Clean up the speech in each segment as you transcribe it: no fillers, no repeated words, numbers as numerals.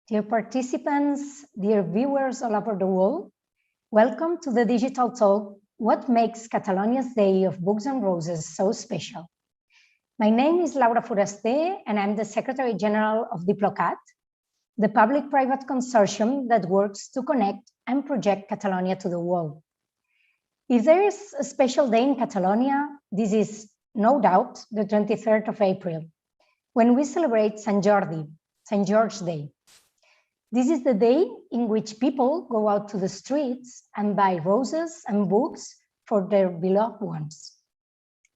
Dear participants, dear viewers all over the world, welcome to the digital talk, What Makes Catalonia's Day of Books and Roses so special? My name is Laura Foraster, and I'm the Secretary General of DIPLOCAT, the public-private consortium that works to connect and project Catalonia to the world. If there is a special day in Catalonia, this is no doubt the 23rd of April, when we celebrate Sant Jordi, St. George's Day. This is the day in which people go out to the streets and buy roses and books for their beloved ones.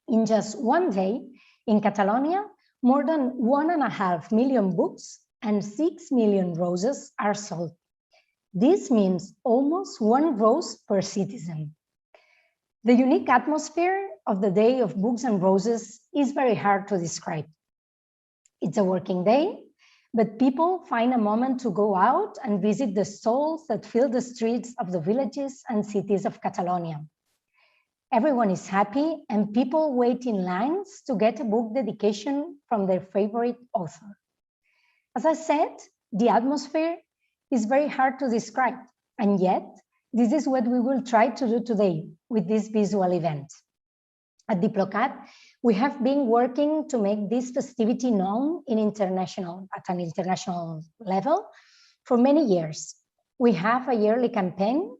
In just one day, in Catalonia, more than 1.5 million books and 6 million roses are sold. This means almost 1 rose per citizen. The unique atmosphere of the Day of Books and Roses is very hard to describe. It's a working day, but people find a moment to go out and visit the stalls that fill the streets of the villages and cities of Catalonia. Everyone is happy and people wait in lines to get a book dedication from their favorite author. As I said, the atmosphere is very hard to describe, and yet this is what we will try to do today with this visual event. At DIPLOCAT, we have been working to make this festivity known at an international level for many years. We have a yearly campaign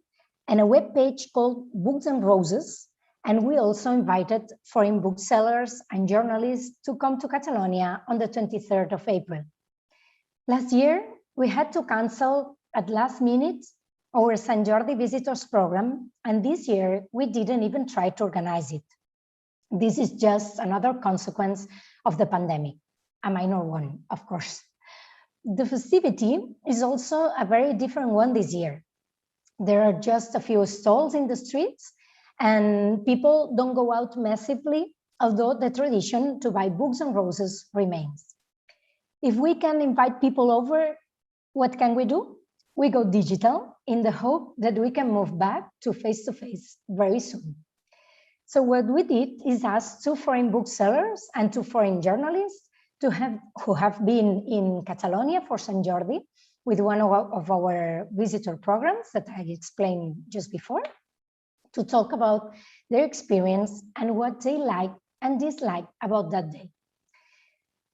and a webpage called Books and Roses, and we also invited foreign booksellers and journalists to come to Catalonia on the 23rd of April. Last year, we had to cancel at last minute our Sant Jordi visitors program, and this year we didn't even try to organize it. This is just another consequence of the pandemic, a minor one, of course. The festivity is also a very different one this year. There are just a few stalls in the streets and people don't go out massively, although the tradition to buy books and roses remains. If we can invite people over, what can we do? We go digital in the hope that we can move back to face-to-face very soon. So what we did is ask 2 foreign booksellers and 2 foreign journalists who have been in Catalonia for Sant Jordi with one of our visitor programs that I explained just before, to talk about their experience and what they like and dislike about that day.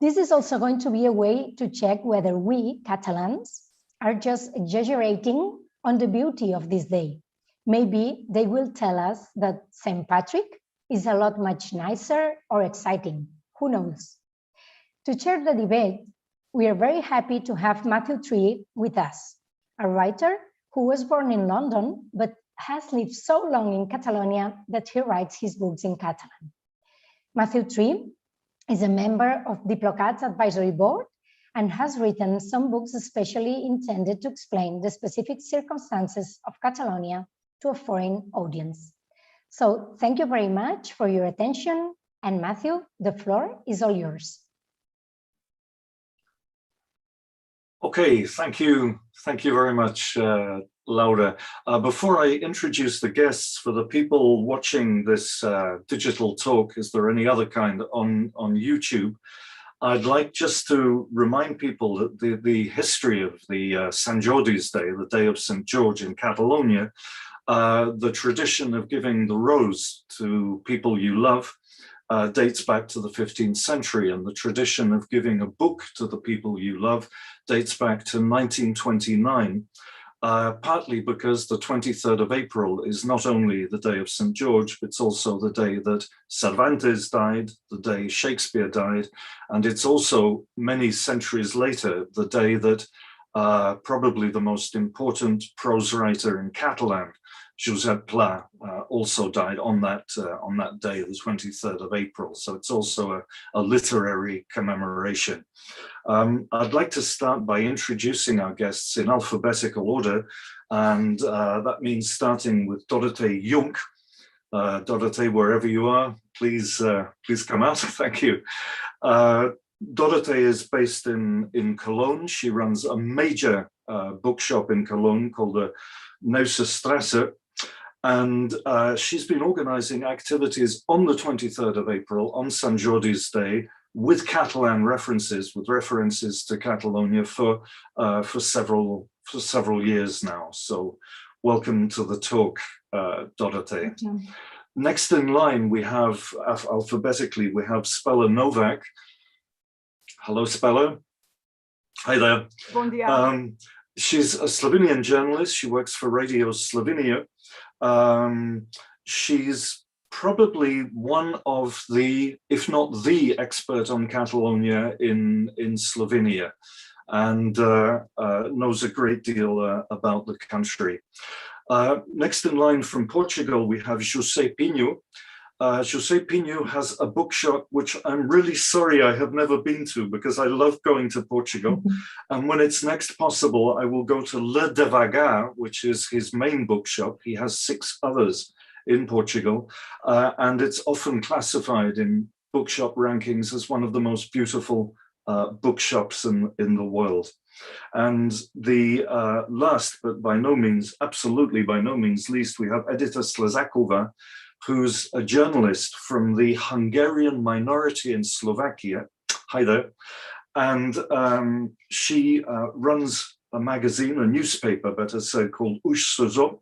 This is also going to be a way to check whether we, Catalans, are just exaggerating on the beauty of this day. Maybe they will tell us that St. Patrick is a lot much nicer or exciting. Who knows? To share the debate, we are very happy to have Matthew Tree with us, a writer who was born in London, but has lived so long in Catalonia that he writes his books in Catalan. Matthew Tree is a member of DIPLOCAT's advisory board and has written some books especially intended to explain the specific circumstances of Catalonia to a foreign audience. So thank you very much for your attention, and Matthew, the floor is all yours. Okay, thank you very much, Laura. Before I introduce the guests, for the people watching this digital talk, is there any other kind on YouTube? I'd like just to remind people that the history of the Sant Jordi's Day, the Day of St. George in Catalonia, the tradition of giving the rose to people you love dates back to the 15th century, and the tradition of giving a book to the people you love dates back to 1929, partly because the 23rd of April is not only the day of St. George, but it's also the day that Cervantes died, the day Shakespeare died, and it's also many centuries later, the day that probably the most important prose writer in Catalan, Josep Pla, also died on that day, the 23rd of April. So it's also a literary commemoration. I'd like to start by introducing our guests in alphabetical order, and that means starting with Dorothee Jung. Dorothee, wherever you are, please come out. Thank you. Dorothee is based in Cologne. She runs a major bookshop in Cologne called the Neusestrasse. And she's been organizing activities on the 23rd of April, on Sant Jordi's Day, with Catalan references, with references to Catalonia for several years now. So welcome to the talk, Dorothee. Okay. Next in line, we have, alphabetically, we have Spela Novak. Hello, Spela. Hi there. Bon dia. She's a Slovenian journalist. She works for Radio Slovenia. She's probably one of the, if not the expert on Catalonia in Slovenia, and knows a great deal about the country. Next in line from Portugal, we have José Pinho. José Pinho has a bookshop which I'm really sorry I have never been to, because I love going to Portugal. And when it's next possible, I will go to Le Devagar, which is his main bookshop. He has 6 others in Portugal, and it's often classified in bookshop rankings as one of the most beautiful bookshops in the world. And the last, but by no means, absolutely by no means least, we have Edita Slezakova, who's a journalist from the Hungarian minority in Slovakia. Hi there. And she runs a magazine, a newspaper, better said, called Újszó.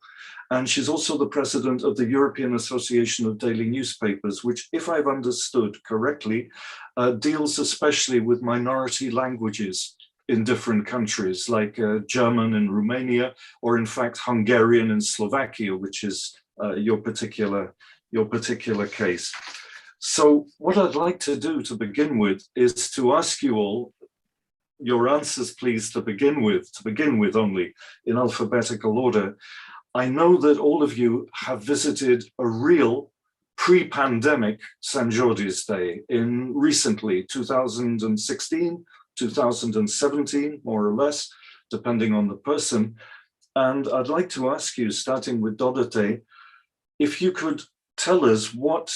And she's also the president of the European Association of Daily Newspapers, which, if I've understood correctly, deals especially with minority languages in different countries, like German in Romania, or in fact Hungarian in Slovakia, which is your particular case. So what I'd like to do to begin with is to ask you all your answers, please, to begin with only in alphabetical order. I know that all of you have visited a real pre-pandemic Sant Jordi's Day in recently 2016, 2017, more or less, depending on the person. And I'd like to ask you, starting with Dorothee, if you could tell us what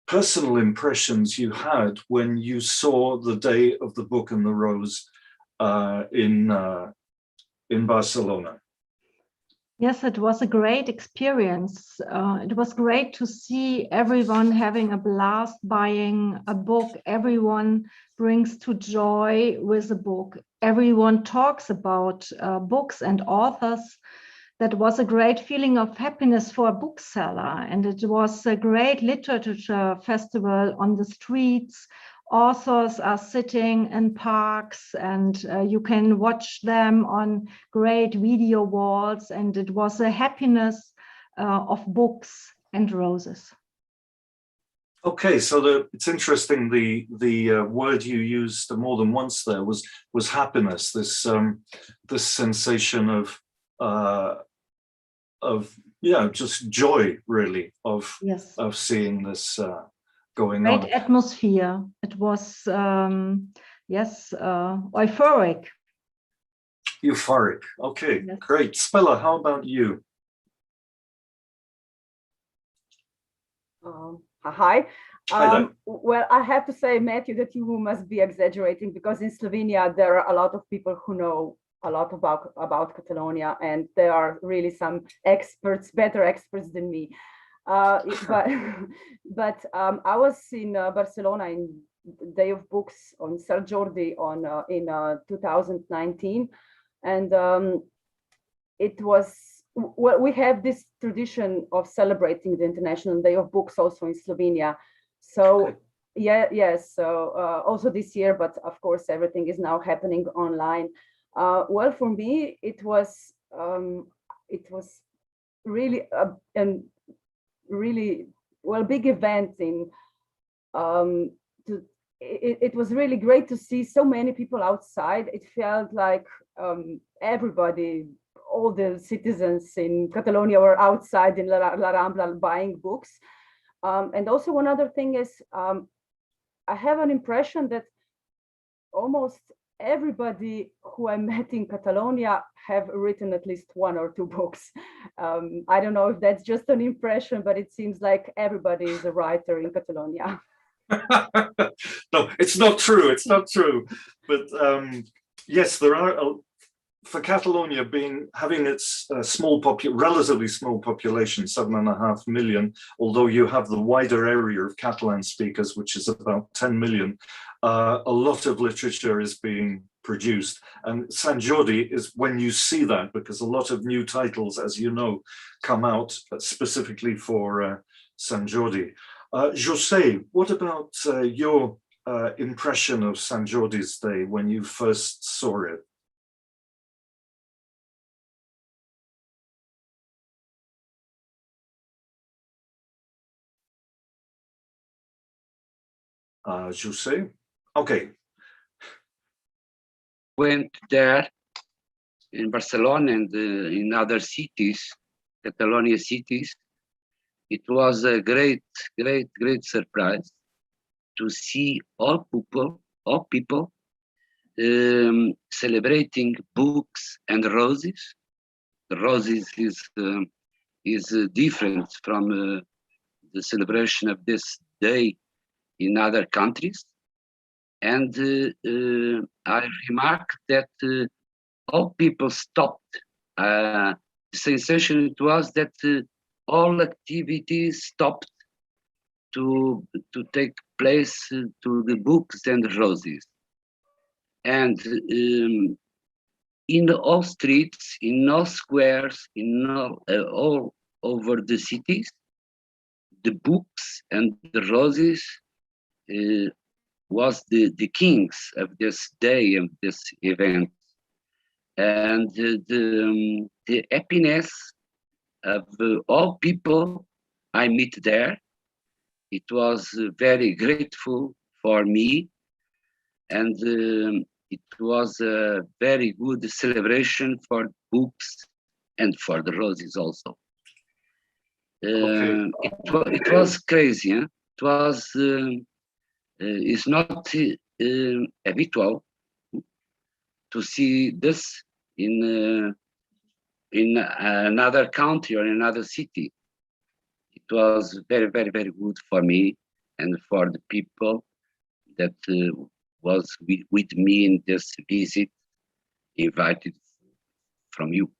personal impressions you had when you saw the Day of the Book and the Rose in Barcelona. Yes, it was a great experience. It was great to see everyone having a blast buying a book. Everyone brings to joy with a book. Everyone talks about books and authors. That was a great feeling of happiness for a bookseller. And it was a great literature festival on the streets. Authors are sitting in parks, and you can watch them on great video walls. And it was a happiness of books and roses. Okay, so it's interesting. The word you used more than once there was happiness. This sensation of just joy, really, of seeing this going on. Great atmosphere. It was euphoric. Euphoric. Okay, yes. Great. Spela, how about you? Hi. Hi there. Well, I have to say, Matthew, that you must be exaggerating, because in Slovenia there are a lot of people who know a lot about Catalonia, and there are really some experts, better experts than me. But I was in Barcelona in Day of Books on Sant Jordi in 2019, and it was, well, we have this tradition of celebrating the International Day of Books also in Slovenia. So so also this year, but of course everything is now happening online. Well, for me, it was really really big event in it was really great to see so many people outside. It felt like everybody, all the citizens in Catalonia were outside in La Rambla buying books. And also one other thing is, I have an impression that almost everybody who I met in Catalonia have written at least 1 or 2 books. I don't know if that's just an impression, but it seems like everybody is a writer in Catalonia. No, it's not true. It's not true. But yes, there are. For Catalonia having its relatively small population, 7.5 million, although you have the wider area of Catalan speakers, which is about 10 million, a lot of literature is being produced. And Sant Jordi is when you see that, because a lot of new titles, as you know, come out specifically for Sant Jordi. José, what about your impression of Sant Jordi's Day when you first saw it? José? Okay. Went there in Barcelona and in other cities, Catalonia cities. It was a great surprise to see all people celebrating books and roses. The roses is different from the celebration of this day in other countries. And I remarked that all people stopped. The sensation it was that all activities stopped to take place to the books and roses. And in all streets, in all squares, in all over the cities, the books and the roses was the kings of this day, of this event. And the happiness of all people I meet there, it was very grateful for me. And it was a very good celebration for books and for the roses also. Okay. It was crazy. Huh? It was, it's not habitual to see this in another country or another city. It was very good for me and for the people that was with me in this visit, invited from you.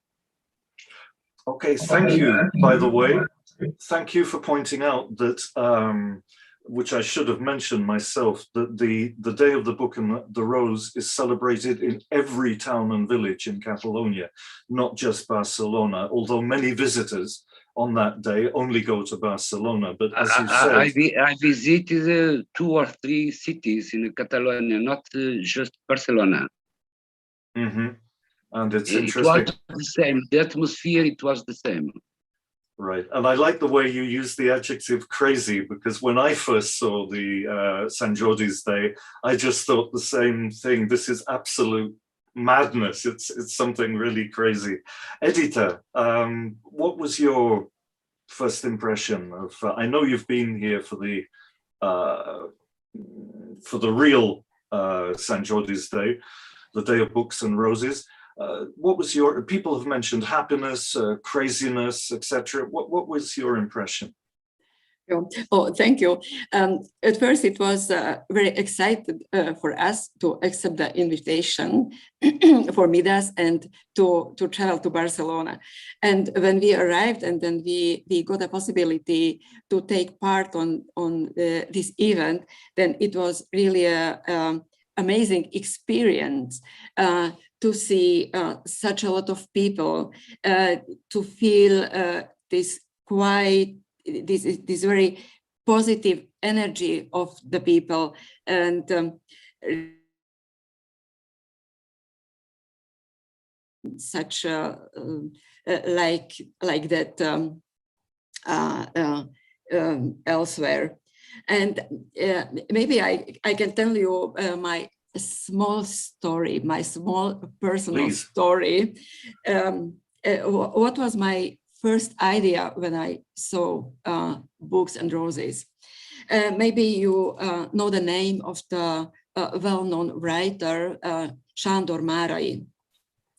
Okay, thank you, by the way. Thank you for pointing out that, which I should have mentioned myself, that the Day of the Book and the Rose is celebrated in every town and village in Catalonia, not just Barcelona, although many visitors on that day only go to Barcelona. But as you said, I visited 2 or 3 cities in Catalonia, not just Barcelona. Mm-hmm. And it's It interesting. was the same. The atmosphere, it was the same. Right, and I like the way you use the adjective crazy, because when I first saw the Sant Jordi's Day, I just thought the same thing. This is absolute madness. It's something really crazy. Edita, what was your first impression of? I know you've been here for the real Sant Jordi's Day, the Day of Books and Roses. What was your? People have mentioned happiness, craziness, etc. What was your impression? Oh, thank you. At first, it was very excited for us to accept the invitation for Midas and to travel to Barcelona. And when we arrived, and then we got a possibility to take part on this event, then it was really a amazing experience to see such a lot of people, to feel this very positive energy of the people, and such like that elsewhere. And maybe I can tell you my small story, my small personal Please. story. What was my first idea when I saw Books and Roses? Maybe you know the name of the well-known writer, Sándor Márai.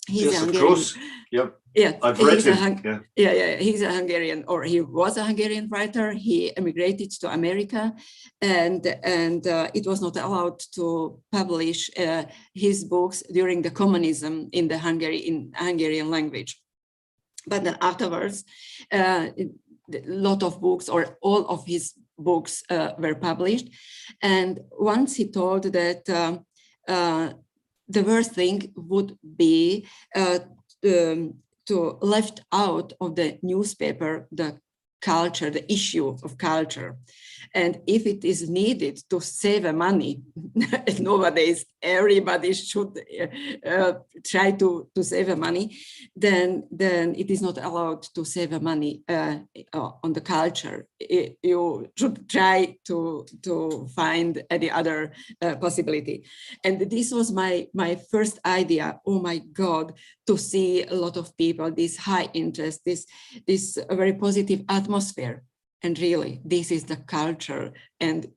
He's yes, a of Hungarian. course. Yep. Yeah, I've read him. Yeah, he's a Hungarian, or he was a Hungarian writer. He emigrated to America, and it was not allowed to publish his books during the communism in the Hungarian language. But then afterwards, a lot of books, or all of his books were published. And once he told that the worst thing would be to left out of the newspaper the culture, the issue of culture. And if it is needed to save money, nowadays everybody should try to save money, then it is not allowed to save money on the culture. You should try to find any other possibility. And this was my first idea. Oh my God, to see a lot of people, this high interest, this very positive atmosphere. And really, this is the culture. And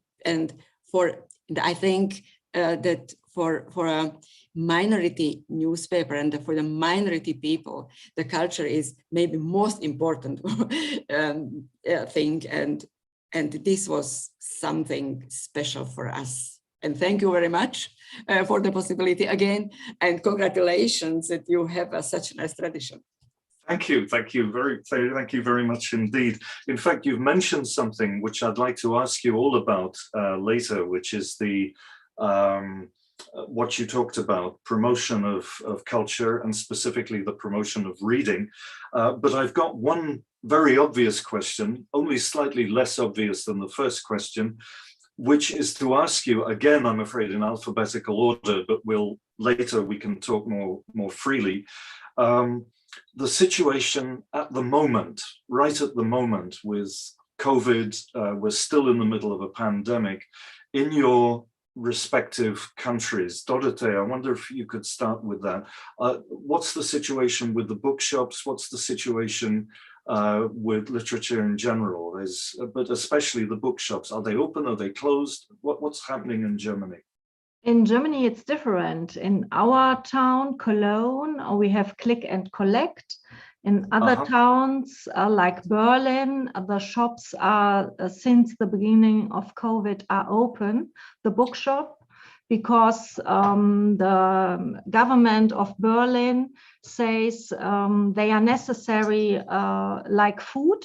I think that for a minority newspaper and for the minority people, the culture is maybe most important thing. And this was something special for us. And thank you very much for the possibility again. And congratulations that you have such a nice tradition. Thank you very much indeed. In fact, you've mentioned something which I'd like to ask you all about later, which is the what you talked about, promotion of culture and specifically the promotion of reading. But I've got one very obvious question, only slightly less obvious than the first question, which is to ask you again, I'm afraid in alphabetical order, but later we can talk more freely. The situation at the moment, right at the moment with COVID, we're still in the middle of a pandemic. In your respective countries, Dorothea, I wonder if you could start with that. What's the situation with the bookshops? What's the situation with literature in general? But especially the bookshops, are they open? Are they closed? What's happening in Germany? In Germany, it's different. In our town, Cologne, we have click and collect. In other towns like Berlin, the shops are, since the beginning of COVID, are open, the bookshop, because the government of Berlin says they are necessary like food.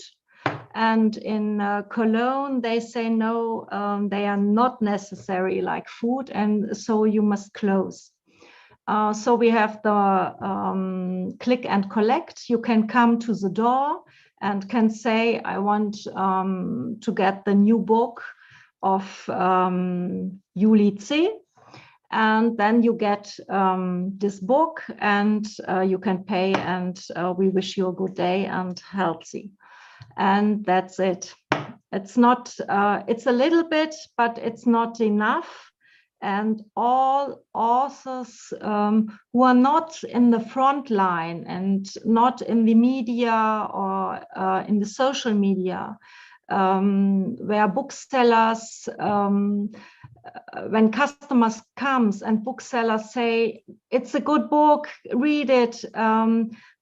And in Cologne, they say, no, they are not necessary like food, and so you must close. So we have the click and collect. You can come to the door and can say, I want to get the new book of Julie C. And then you get this book and you can pay, and we wish you a good day and healthy. And that's it. It's not, it's a little bit, but it's not enough. And all authors who are not in the front line and not in the media or in the social media, where booksellers, when customers comes and booksellers say, it's a good book, read it,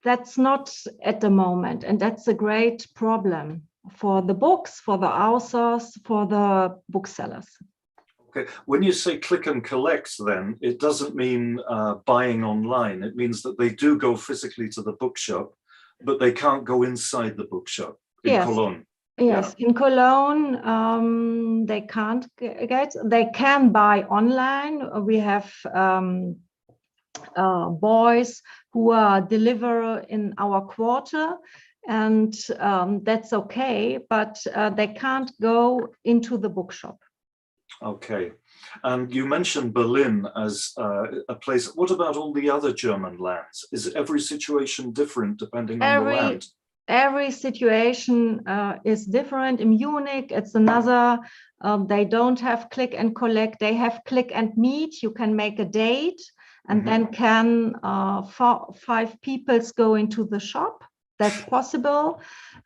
that's not at the moment. And that's a great problem for the books, for the authors, for the booksellers. Okay, when you say click and collect, then it doesn't mean buying online. It means that they do go physically to the bookshop, but they can't go inside the bookshop in Cologne. Yes, in Cologne, they can't get, they can buy online. We have boys who are deliver in our quarter, and that's okay, but they can't go into the bookshop. Okay. And you mentioned Berlin as a place. What about all the other German lands? Is every situation different depending on the land? Every situation is different. In Munich, it's another. They don't have click and collect. They have click and meet. You can make a date, and then can 5 people go into the shop. That's possible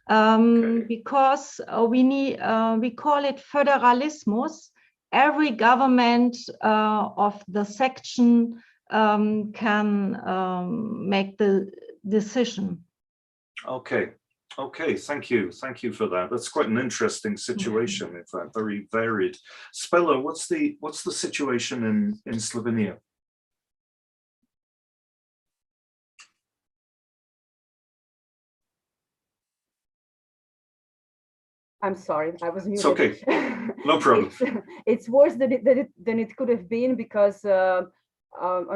because we call it Föderalismus. Every government of the section can make the decision. Okay, thank you for that. That's quite an interesting situation, in fact, very varied. Spela, what's the situation in Slovenia? I'm sorry, I was muted. It's okay. No problem. It's worse than it could have been, because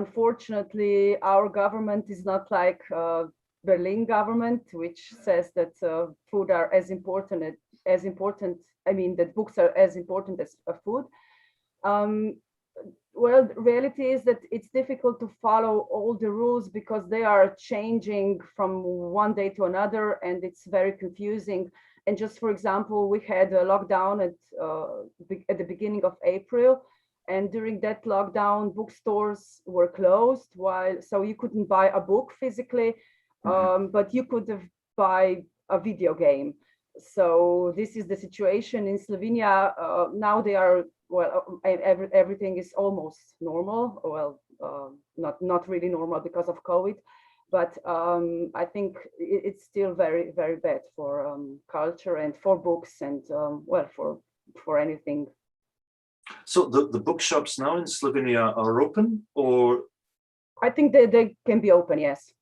unfortunately our government is not like Berlin government, which says that food are as important. I mean, that books are as important as food. Well, the reality is that it's difficult to follow all the rules because they are changing from one day to another, and it's very confusing. And just for example, we had a lockdown at the beginning of April, and during that lockdown, bookstores were closed, so you couldn't buy a book physically, but you could buy a video game. So this is the situation in Slovenia. Now they are, well, everything is almost normal. Well, not really normal because of COVID, but I think it's still very, very bad for culture and for books and well, for anything. So the bookshops now in Slovenia are open, or? I think they can be open, yes.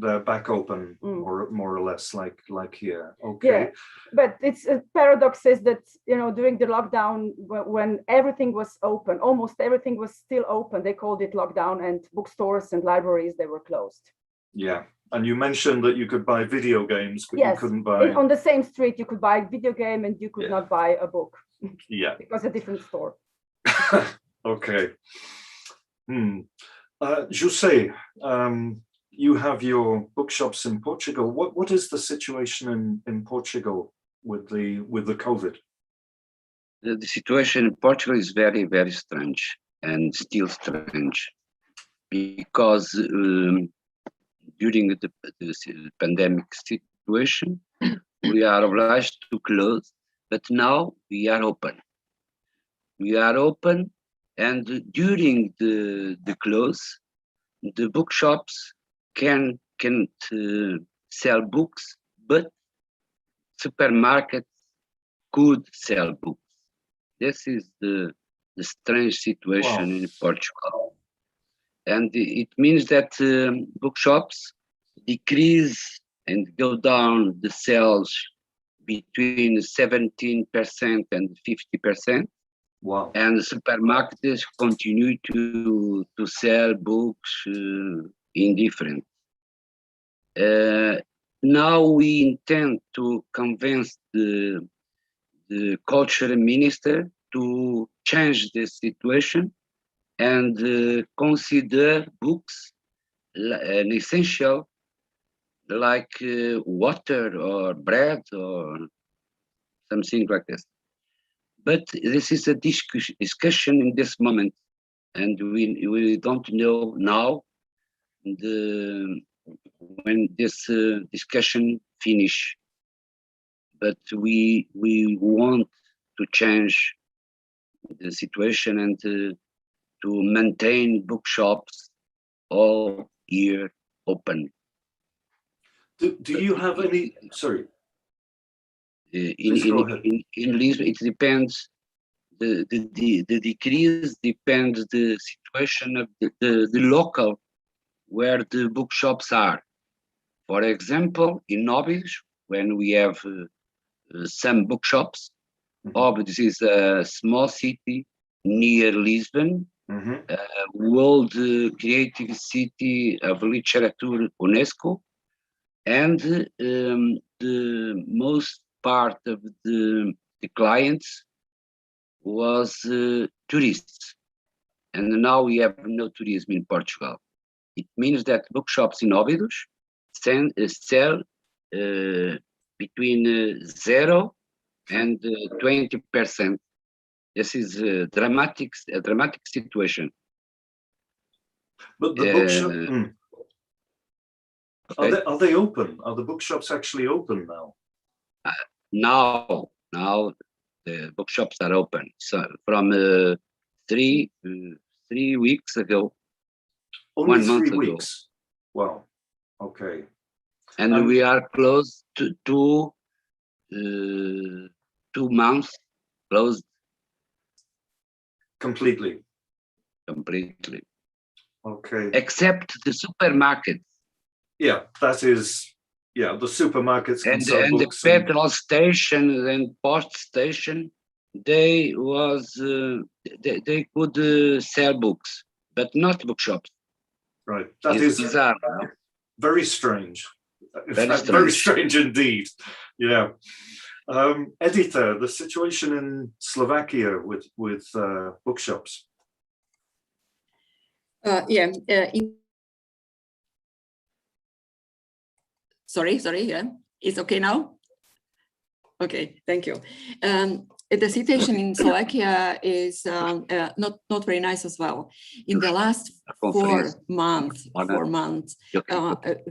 They're back open, more or less, like here. Okay. Yeah, but it's a paradox is that, you know, during the lockdown, when everything was open, almost everything was still open, they called it lockdown, and bookstores and libraries, they were closed. Yeah, and you mentioned that you could buy video games, but you couldn't buy... On the same street, you could buy a video game and you could not buy a book. Yeah. Because a different store. Okay. José, you have your bookshops in Portugal. What is the situation in Portugal with the COVID? The situation in Portugal is very, very strange, and still strange, because during the pandemic situation, we are obliged to close, but now we are open. We are open, and during the close, the bookshops can't sell books, but supermarkets could sell books. This is the strange situation in Portugal. And it means that bookshops decrease and go down the sales between 17% and 50%. Wow. And supermarkets continue to sell books indifferent. Now we intend to convince the culture minister to change the situation and consider books an essential, like water or bread or something like this. But this is a discussion in this moment, and we don't know now when this discussion finish. But we want to change the situation and to maintain bookshops all year open. Do you have any? Sorry. In Lisbon, it depends. The decrease depends the situation of the local where the bookshops are. For example, in Óbidos, when we have some bookshops, Óbidos is a small city near Lisbon, world creative city of literature UNESCO, and the most part of the clients was tourists, and now we have no tourism in Portugal. It means that bookshops in Óbidos sell between 0 and 20%. This is a dramatic situation. But the bookshop, okay. Are they open? Are the bookshops actually open now? Now the bookshops are open. So from 3 weeks ago. Only 1 month 3 ago. weeks. Wow. Okay. And we are close to 2 months closed. Completely. Okay. Okay. Except the supermarkets. Yeah, that is yeah, the supermarkets can And sell the books. And, petrol station and post station, they could sell books, but not bookshops. right, that It's is bizarre. No? very strange. In Very fact, very strange. strange indeed. Yeah. Edita, the situation in Slovakia with bookshops. Sorry, yeah. It's okay now? Okay, thank you. The situation in Slovakia is not very nice as well. In the last 4 months,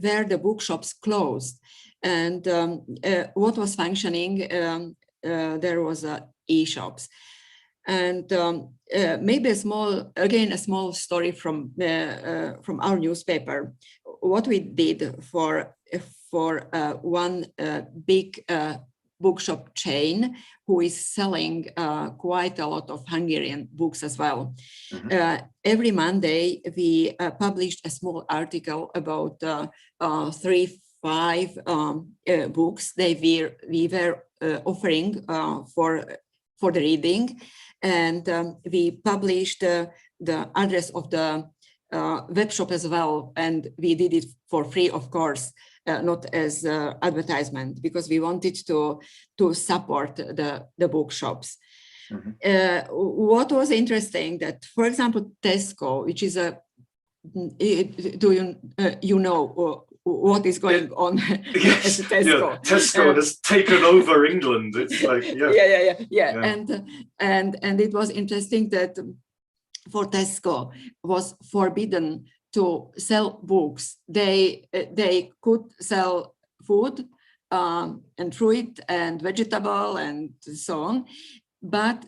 where the bookshops closed, and what was functioning, there was e-shops. And maybe a small story from our newspaper. What we did for one big bookshop chain who is selling quite a lot of Hungarian books as well. Mm-hmm. Every Monday we published a small article about 3-5 books we were offering for the reading, and we published the address of the web shop as well, and we did it for free, of course, not as advertisement, because we wanted to support the bookshops. Mm-hmm. What was interesting that, for example, Tesco, which is you know what is going on? Yes, at Tesco. Yeah. Tesco has taken over England. It's like yeah. And it was interesting that for Tesco was forbidden to sell books. They could sell food and fruit and vegetable and so on, but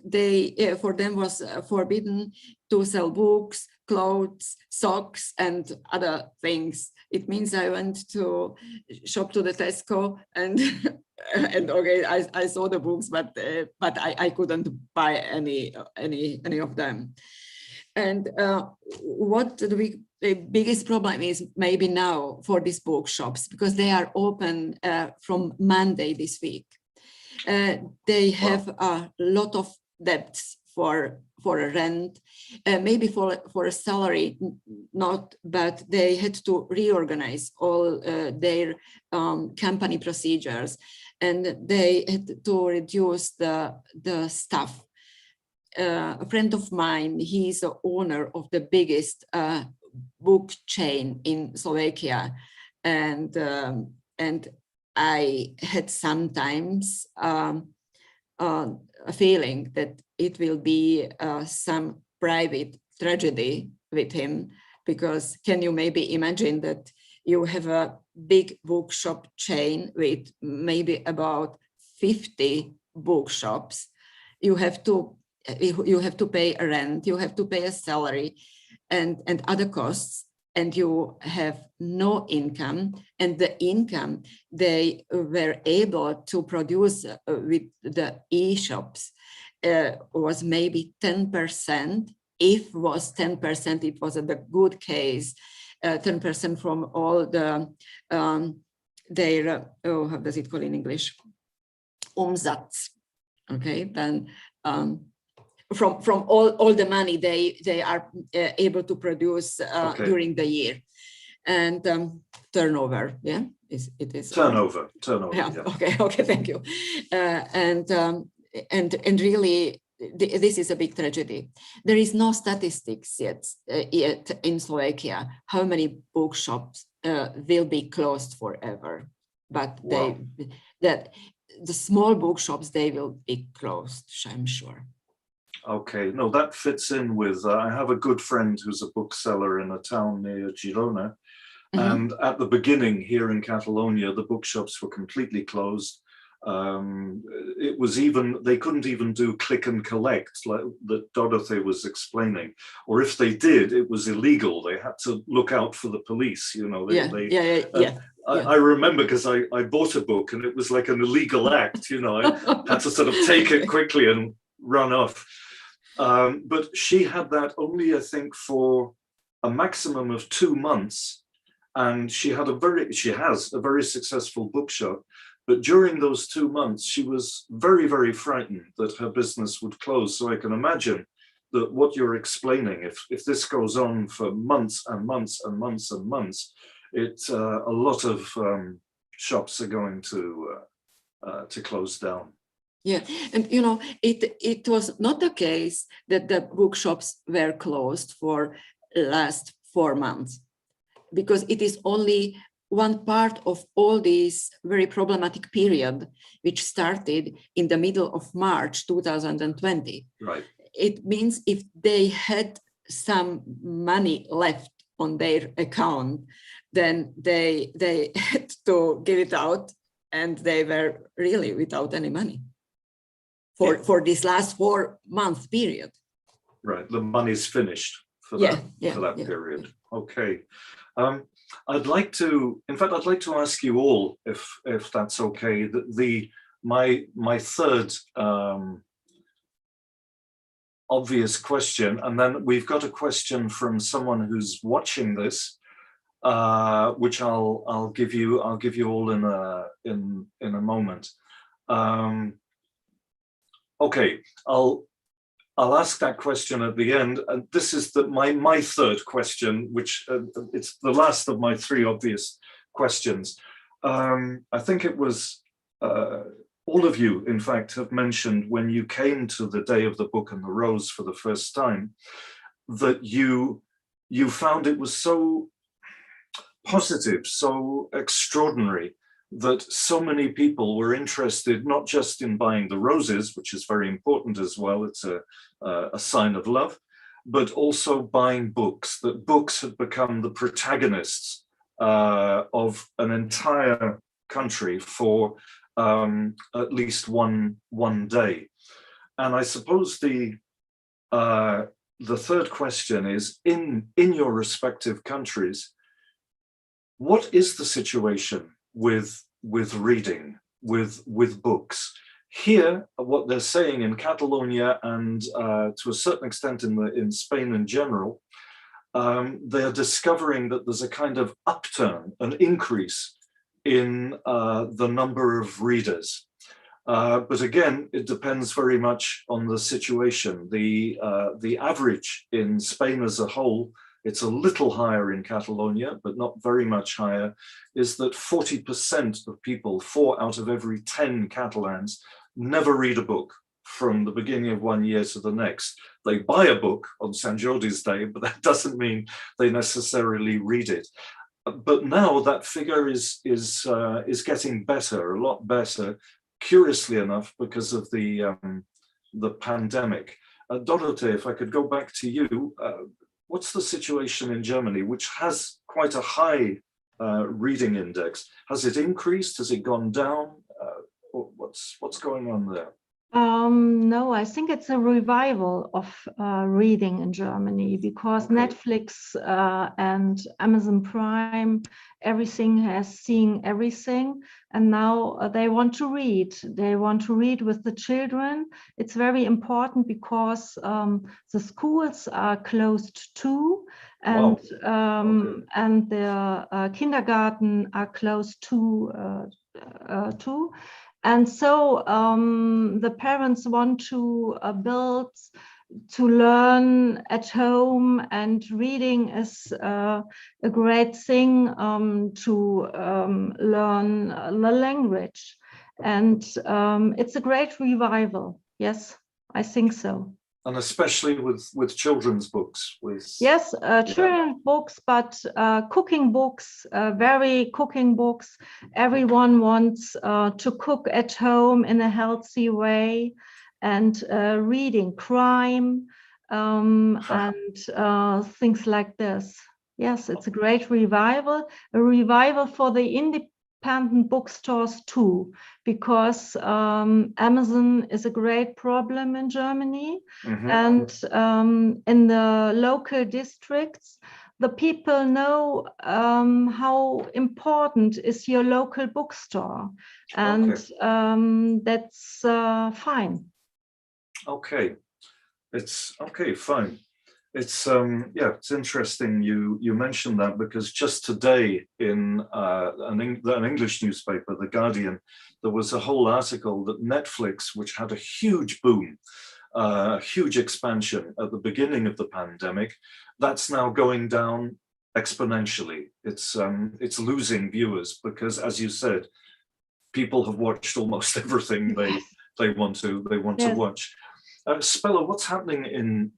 for them was forbidden to sell books, clothes, socks, and other things. It means I went to shop to the Tesco and okay, I saw the books, but I couldn't buy any of them. And what the biggest problem is maybe now for these bookshops, because they are open from Monday this week. They have a lot of debts for a rent, maybe for a salary, not, but they had to reorganize all their company procedures, and they had to reduce the staff. A friend of mine, he's the owner of the biggest book chain in Slovakia, and I had sometimes a feeling that it will be some private tragedy with him, because can you maybe imagine that you have a big bookshop chain with maybe about 50 bookshops. You have to pay a rent, you have to pay a salary and other costs, and you have no income. And the income they were able to produce with the e-shops was maybe 10%. If was 10%, it was a good case. 10% from all the their how does it call in English? Umsatz. Okay, then from all the money they are able to produce during the year. And turnover, yeah, it is turnover. Yeah. Okay, thank you. And really, this is a big tragedy. There is no statistics yet in Slovakia how many bookshops will be closed forever, but that the small bookshops, they will be closed, I'm sure. Okay, no, that fits in with, I have a good friend who's a bookseller in a town near Girona. Mm-hmm. And at the beginning here in Catalonia, the bookshops were completely closed. It was even, they couldn't even do click and collect, like that Dorothy was explaining. Or if they did, it was illegal. They had to look out for the police, you know. I remember because I bought a book and it was like an illegal act, you know. I had to sort of take it quickly and run off. But she had that only, I think, for a maximum of 2 months. and she has a very successful bookshop. But during those 2 months, she was very, very frightened that her business would close. So I can imagine that what you're explaining, if this goes on for months and months and months and months, it's a lot of shops are going to close down. Yeah, and you know, it was not the case that the bookshops were closed for last 4 months, because it is only one part of all this very problematic period, which started in the middle of March 2020. Right. It means if they had some money left on their account, then they had to give it out, and they were really without any money for this last 4-month period. Right, the money's finished for that period. Okay. I'd like to ask you all, if that's okay, my third obvious question, and then we've got a question from someone who's watching this, which I'll give you all in a moment. Okay, I'll ask that question at the end, and this is my third question, which it's the last of my 3 obvious questions. I think it was all of you, in fact, have mentioned when you came to the Day of the Book and the Rose for the first time, that you found it was so positive, so extraordinary, that so many people were interested not just in buying the roses, which is very important as well, it's a sign of love, but also buying books, that books had become the protagonists of an entire country for at least one day. And I suppose the third question is, in your respective countries, what is the situation with reading, with books? Here, what they're saying in Catalonia and to a certain extent in Spain in general, they're discovering that there's a kind of upturn, an increase in the number of readers. But again, it depends very much on the situation. The average in Spain as a whole, it's a little higher in Catalonia, but not very much higher, is that 40% of people, 4 out of every 10 Catalans, never read a book from the beginning of one year to the next. They buy a book on Sant Jordi's day, but that doesn't mean they necessarily read it. But now that figure is getting better, a lot better, curiously enough, because of the pandemic. Dorothee, if I could go back to you, what's the situation in Germany, which has quite a high reading index? Has it increased? Has it gone down? What's going on there? No, I think it's a revival of reading in Germany, because Netflix and Amazon Prime, everything has seen everything, and now they want to read. They want to read with the children. It's very important because the schools are closed too, and and the kindergarten are closed too. And so the parents want to build, to learn at home, and reading is a great thing to learn the language. And it's a great revival. Yes, I think so. And especially with children's books. Yes, children's books, but cooking books, very cooking books. Everyone wants to cook at home in a healthy way, and reading crime and things like this. Yes, it's a great revival, a revival for the independent bookstores too, because Amazon is a great problem in Germany. And in the local districts, the people know how important is your local bookstore, and that's fine. Okay, it's okay, fine. It's yeah, it's interesting you mentioned that, because just today in an English newspaper, The Guardian, there was a whole article that Netflix, which had a huge boom, huge expansion at the beginning of the pandemic, that's now going down exponentially. It's losing viewers because, as you said, people have watched almost everything they want to Yes. watch. Spela, what's happening in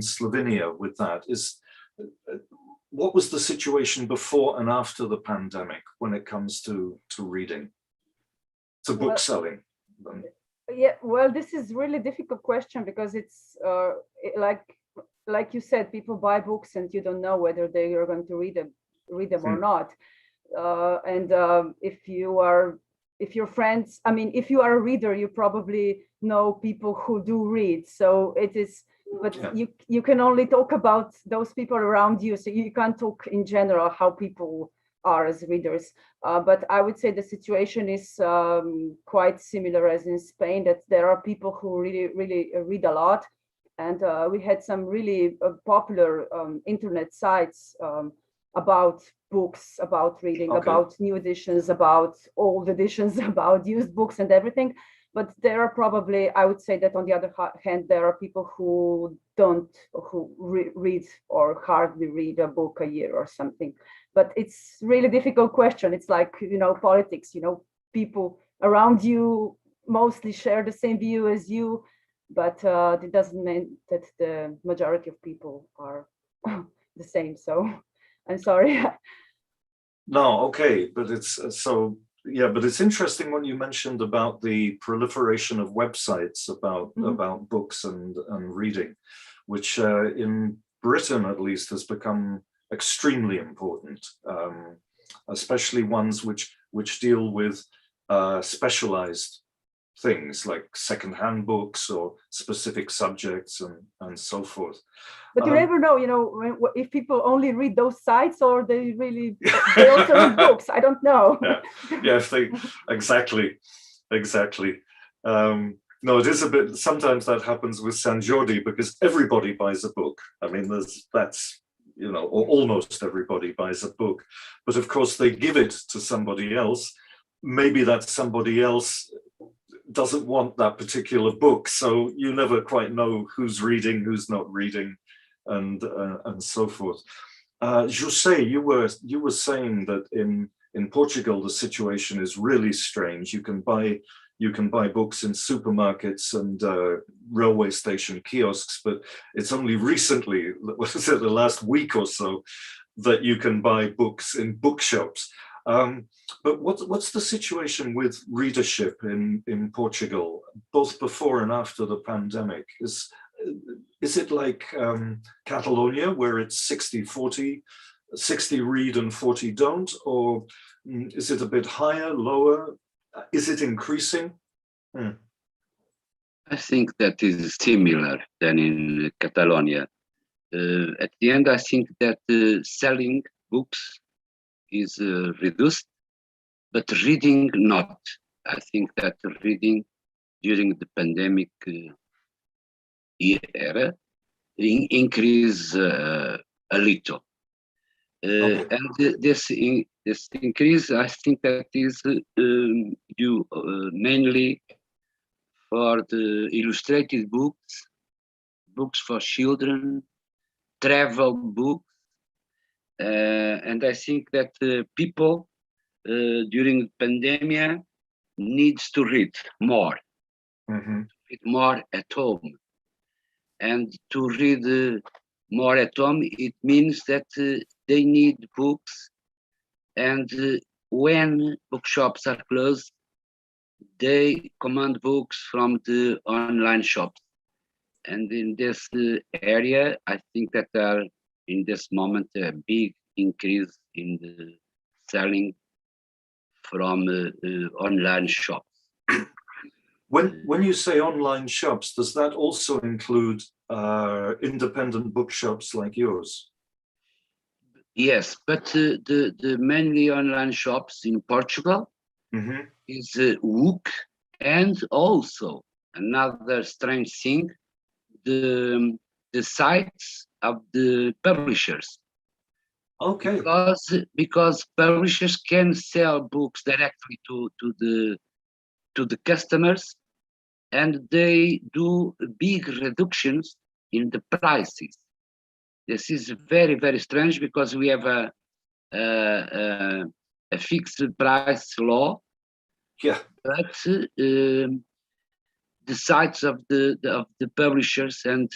Slovenia with that? What was the situation before and after the pandemic when it comes to reading, to book selling? Yeah, well, this is really difficult question because it's like you said, people buy books and you don't know whether they are going to read them or not. If your friends, I mean, if you are a reader, you probably know people who do read. So it is, but you can only talk about those people around you. So you can't talk in general how people are as readers. But I would say the situation is quite similar as in Spain, that there are people who really read a lot. And we had some really popular internet sites about books, about reading, about new editions, about old editions, about used books and everything. But there are probably, I would say that on the other hand, there are people who read or hardly read a book a year or something. But it's really difficult question. It's like, politics, people around you mostly share the same view as you, but it doesn't mean that the majority of people are the same. So I'm sorry. No, okay, but it's so, yeah, but it's interesting when you mentioned about the proliferation of websites about books and reading, which in Britain at least has become extremely important, especially ones which deal with specialized things like secondhand books or specific subjects and so forth. But you never know, if people only read those sites or they also read books. I don't know. Yeah, if they exactly. No, it is a bit. Sometimes that happens with Sant Jordi because everybody buys a book. I mean, that's or almost everybody buys a book, but of course they give it to somebody else. Maybe that somebody else doesn't want that particular book, so you never quite know who's reading, who's not reading, and so forth. José, you were saying that in Portugal the situation is really strange. You can buy books in supermarkets and railway station kiosks, but it's only recently, what is it, the last week or so, that you can buy books in bookshops. But what's the situation with readership in Portugal, both before and after the pandemic? Is it like Catalonia, where it's 60-40, 60 read and 40 don't, or is it a bit higher, lower? Is it increasing? I think that is similar than in Catalonia. At the end, I think that selling books is reduced, but reading not. I think that reading during the pandemic era increased a little. And this increase, I think that is due mainly for the illustrated books, books for children, travel books, and I think that people during the pandemic needs to read more, read more at home, and to read more at home, it means that they need books, and when bookshops are closed, they command books from the online shops. And in this area, I think that there are, in this moment, a big increase in the selling from online shops. When you say online shops, does that also include independent bookshops like yours? Yes, but the mainly online shops in Portugal is WOOC, and also another strange thing, the sites of the publishers. Okay. Because publishers can sell books directly to the customers, and they do big reductions in the prices. This is very, very strange, because we have a fixed price law. Yeah. But the sites of the publishers and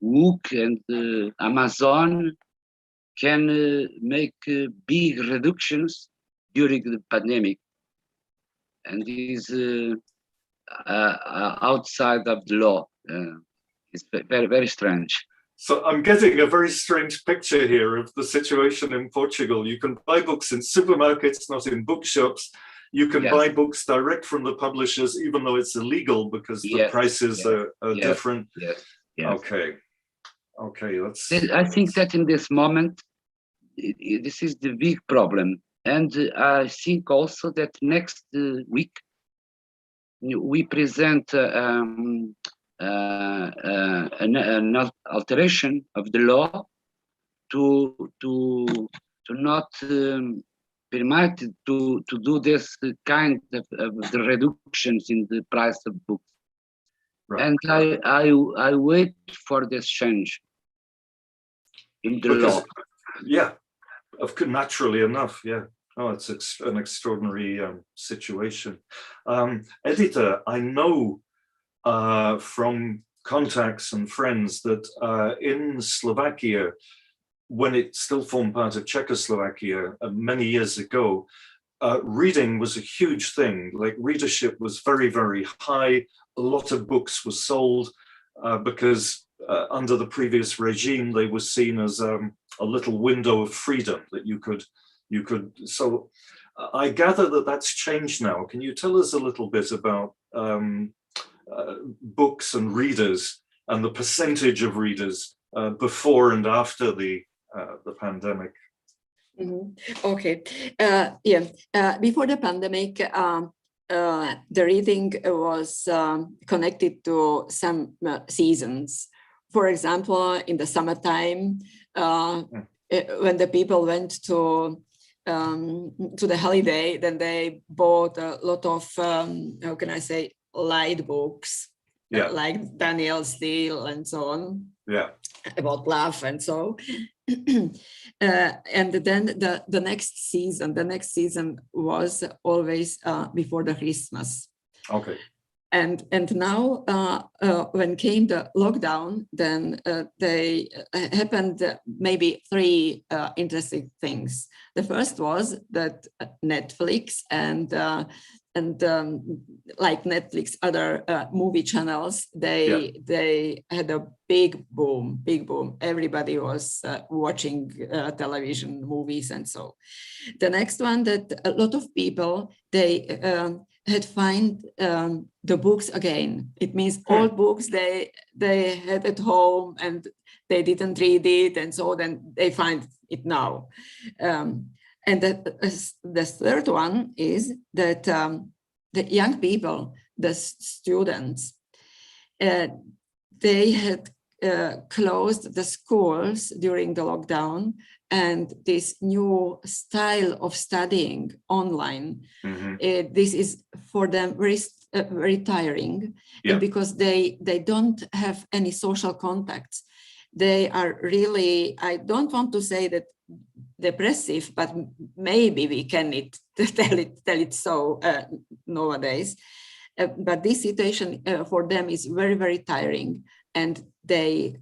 Wook and Amazon can make big reductions during the pandemic, and is outside of the law. It's very, very strange. So I'm getting a very strange picture here of the situation in Portugal. You can buy books in supermarkets, not in bookshops. You can Yes. buy books direct from the publishers, even though it's illegal, because the Yes, prices yes, are yes, different. Yes. Yes. Okay. Okay, that's... I think that in this moment, this is the big problem. And I think also that next week, we present an alteration of the law to not permit to do this kind of the reductions in the price of books. Right. And I wait for this change in the law. Yeah, naturally enough, yeah. Oh, it's an extraordinary situation. Edita, I know from contacts and friends that in Slovakia, when it still formed part of Czechoslovakia many years ago, reading was a huge thing. Like, readership was very, very high. A lot of books were sold because under the previous regime, they were seen as a little window of freedom that you could. So I gather that that's changed now. Can you tell us a little bit about books and readers and the percentage of readers before and after the pandemic? Okay. Before the pandemic, the reading was connected to some seasons. For example, in the summertime, when the people went to the holiday, then they bought a lot of how can I say, light books, like Daniel Steele and so on. Yeah, about love and so. And then the next season was always before the Christmas. Okay. And now when came the lockdown, then they happened maybe three interesting things. The first was that Netflix and like Netflix, other movie channels, they had a big boom. Everybody was watching television, movies, and so. The next one, that a lot of people, they had find the books again. It means old books they had at home and they didn't read it, and so then they find it now. And the third one is that the young people, the students, they had closed the schools during the lockdown, and this new style of studying online, this is for them very tiring, and because they don't have any social contacts. They are really, I don't want to say that depressive, but maybe we can tell it so nowadays. But this situation for them is very, very tiring, and they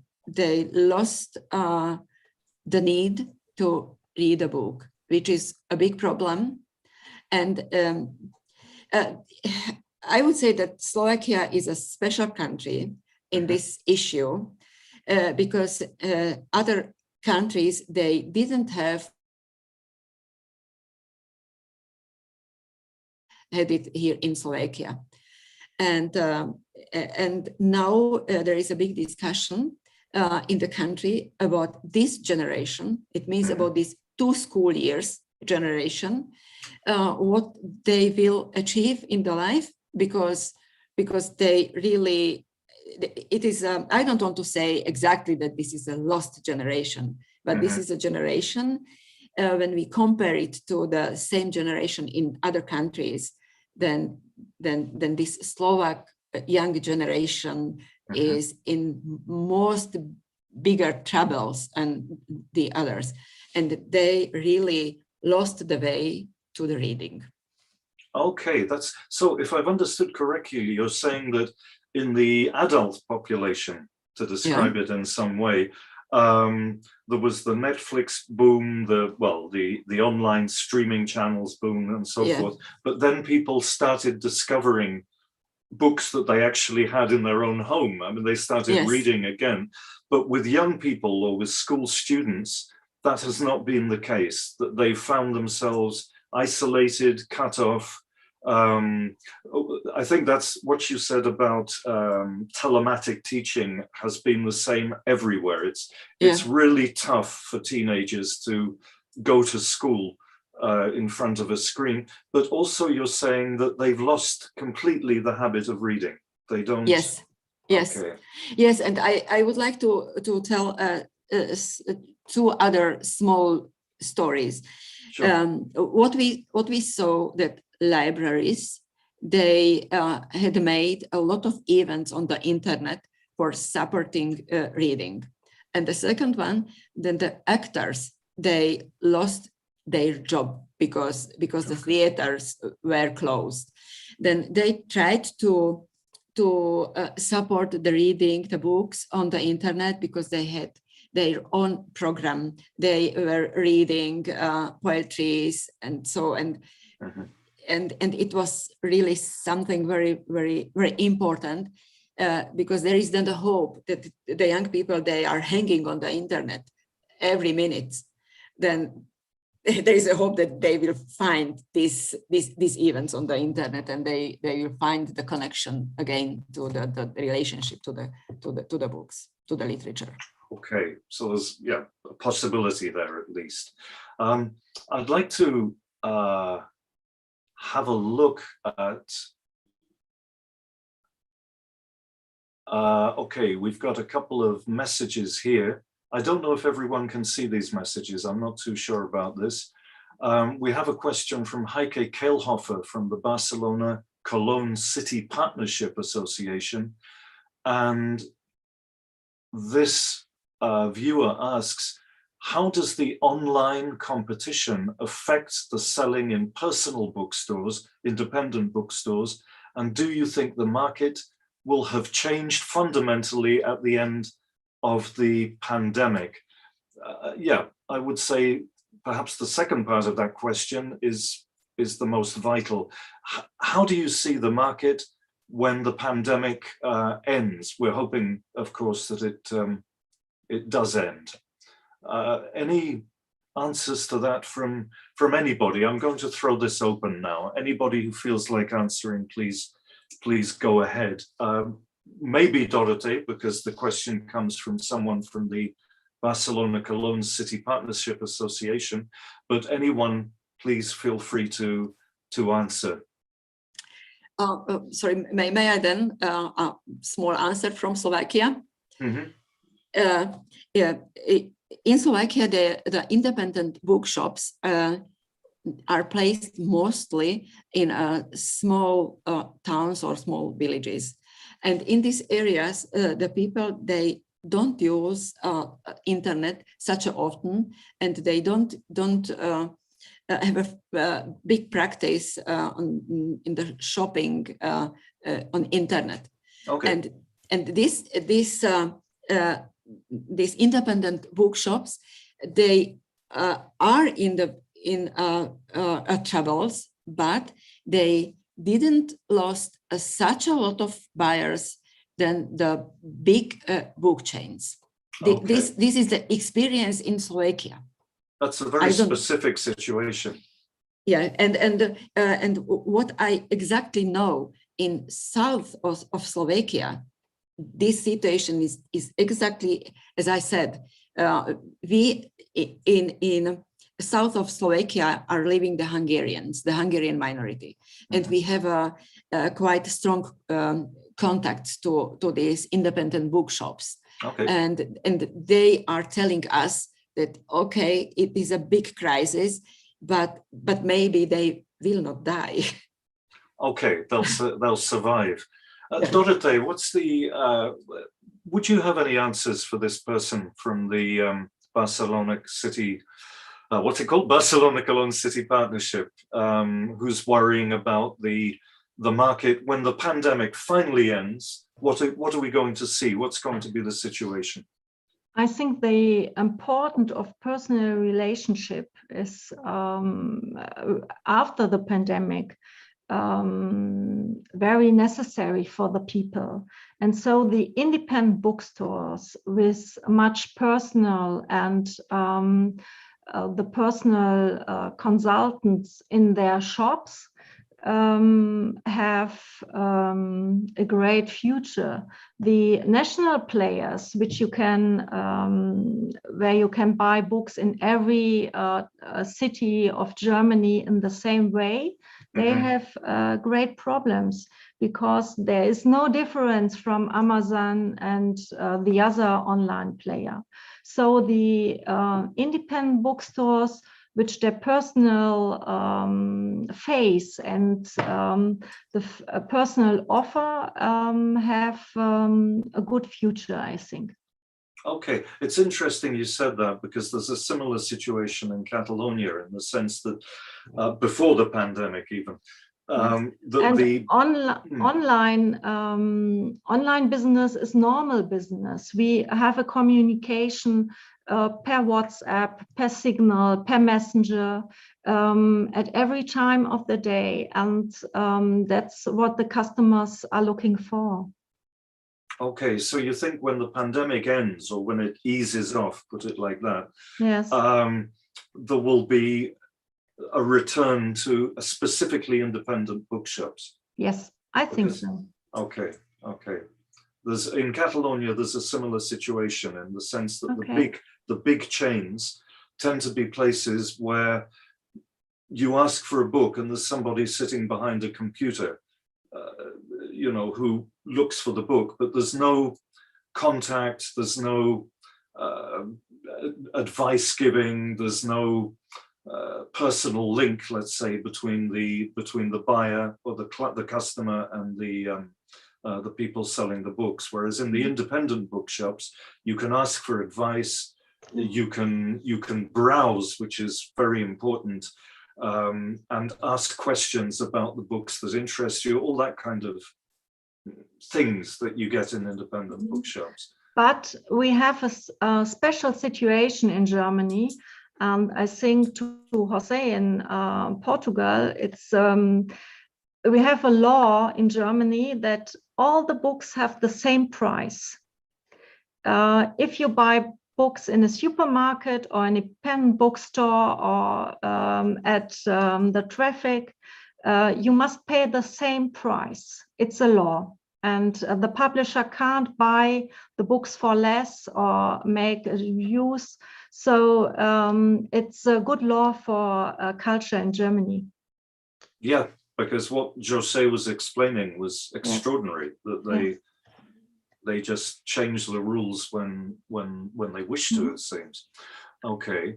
lost the need to read a book, which is a big problem. And I would say that Slovakia is a special country in this issue, because other countries, they didn't have had it here in Slovakia. And now there is a big discussion in the country about this generation. It means about these 2 school years generation, what they will achieve in the life, because they really it is, I don't want to say exactly that this is a lost generation, but this is a generation, when we compare it to the same generation in other countries, then this Slovak young generation is in most bigger troubles than the others. And they really lost the way to the reading. Okay, that's so. If I've understood correctly, you're saying that in the adult population, to describe it in some way, there was the Netflix boom, the online streaming channels boom, and so forth. But then people started discovering books that they actually had in their own home. I mean, they started reading again. But with young people or with school students, that has not been the case. That they found themselves isolated, cut off. I think that's what you said about telematic teaching has been the same everywhere. It's really tough for teenagers to go to school in front of a screen, but also you're saying that they've lost completely the habit of reading. They don't. Yes. Yes, and I would like to tell two other small stories. Sure. What we saw that libraries, they had made a lot of events on the internet for supporting reading. And the second one, then the actors, they lost their job because the theaters were closed. Then they tried to support the reading, the books on the internet, because they had their own program. They were reading poetries and so and it was really something very, very, very important, because there is then the hope that the young people, they are hanging on the internet every minute. Then there is a hope that they will find these events on the internet, and they will find the connection again to the relationship to the books, to the literature. Okay, so there's a possibility there at least. I'd like to have a look at. Okay, we've got a couple of messages here. I don't know if everyone can see these messages. I'm not too sure about this. We have a question from Heike Kehlhofer from the Barcelona Cologne City Partnership Association. And this viewer asks, how does the online competition affect the selling in personal bookstores, independent bookstores? And do you think the market will have changed fundamentally at the end of the pandemic? I would say perhaps the second part of that question is the most vital. How do you see the market when the pandemic ends? We're hoping, of course, that it does end. Any answers to that from anybody? I'm going to throw this open now. Anybody who feels like answering, please go ahead. Maybe Dorothee, because the question comes from someone from the Barcelona Cologne City Partnership Association, but anyone, please feel free to answer. Sorry, may I then a small answer from Slovakia? In Slovakia, the independent bookshops are placed mostly in small towns or small villages. And in these areas, the people, they don't use internet such often, and they don't have a big practice in the shopping on internet. Okay. And these independent bookshops, they are in troubles, but they didn't lost such a lot of buyers than the big book chains. Okay. This is the experience in Slovakia. That's a very specific situation. Yeah, and what I exactly know in south of Slovakia, this situation is exactly as I said. We in south of Slovakia are living the Hungarian minority, and we have a quite strong contacts to these independent bookshops. Okay. And they are telling us that, okay, it is a big crisis, but maybe they will not die. Okay, they'll survive. Dorothy, what's the? Would you have any answers for this person from the Barcelona City? What's it called? Barcelona Cologne City Partnership, who's worrying about the market when the pandemic finally ends. What are we going to see? What's going to be the situation? I think the importance of personal relationship is after the pandemic very necessary for the people. And so the independent bookstores with much personal and the personal consultants in their shops have a great future. The national players, which you can, where you can buy books in every city of Germany in the same way, they have great problems because there is no difference from Amazon and the other online player. So the independent bookstores, which their personal face and the personal offer have a good future, I think. Okay, it's interesting you said that because there's a similar situation in Catalonia in the sense that before the pandemic even. Online business is normal business. We have a communication per WhatsApp, per Signal, per Messenger at every time of the day, and that's what the customers are looking for. Okay, so you think when the pandemic ends or when it eases off, put it like that, yes, there will be a return to specifically independent bookshops? Yes, I think so. Okay, okay. In Catalonia, there's a similar situation in the sense that the big chains tend to be places where you ask for a book and there's somebody sitting behind a computer, you know, who looks for the book, but there's no contact, there's no advice giving, there's no personal link, let's say, between the buyer or the customer and the people selling the books. Whereas in the independent bookshops, you can ask for advice, you can browse, which is very important, and ask questions about the books that interest you, all that kind of things that you get in independent bookshops. But we have a special situation in Germany, and I think to Jose in Portugal, it's we have a law in Germany that all the books have the same price. If you buy books in a supermarket or an independent bookstore or at the traffic, you must pay the same price. It's a law. And the publisher can't buy the books for less or make reviews. So it's a good law for culture in Germany. Yeah, because what Jose was explaining was extraordinary, that they just change the rules when they wish to, it seems. Okay.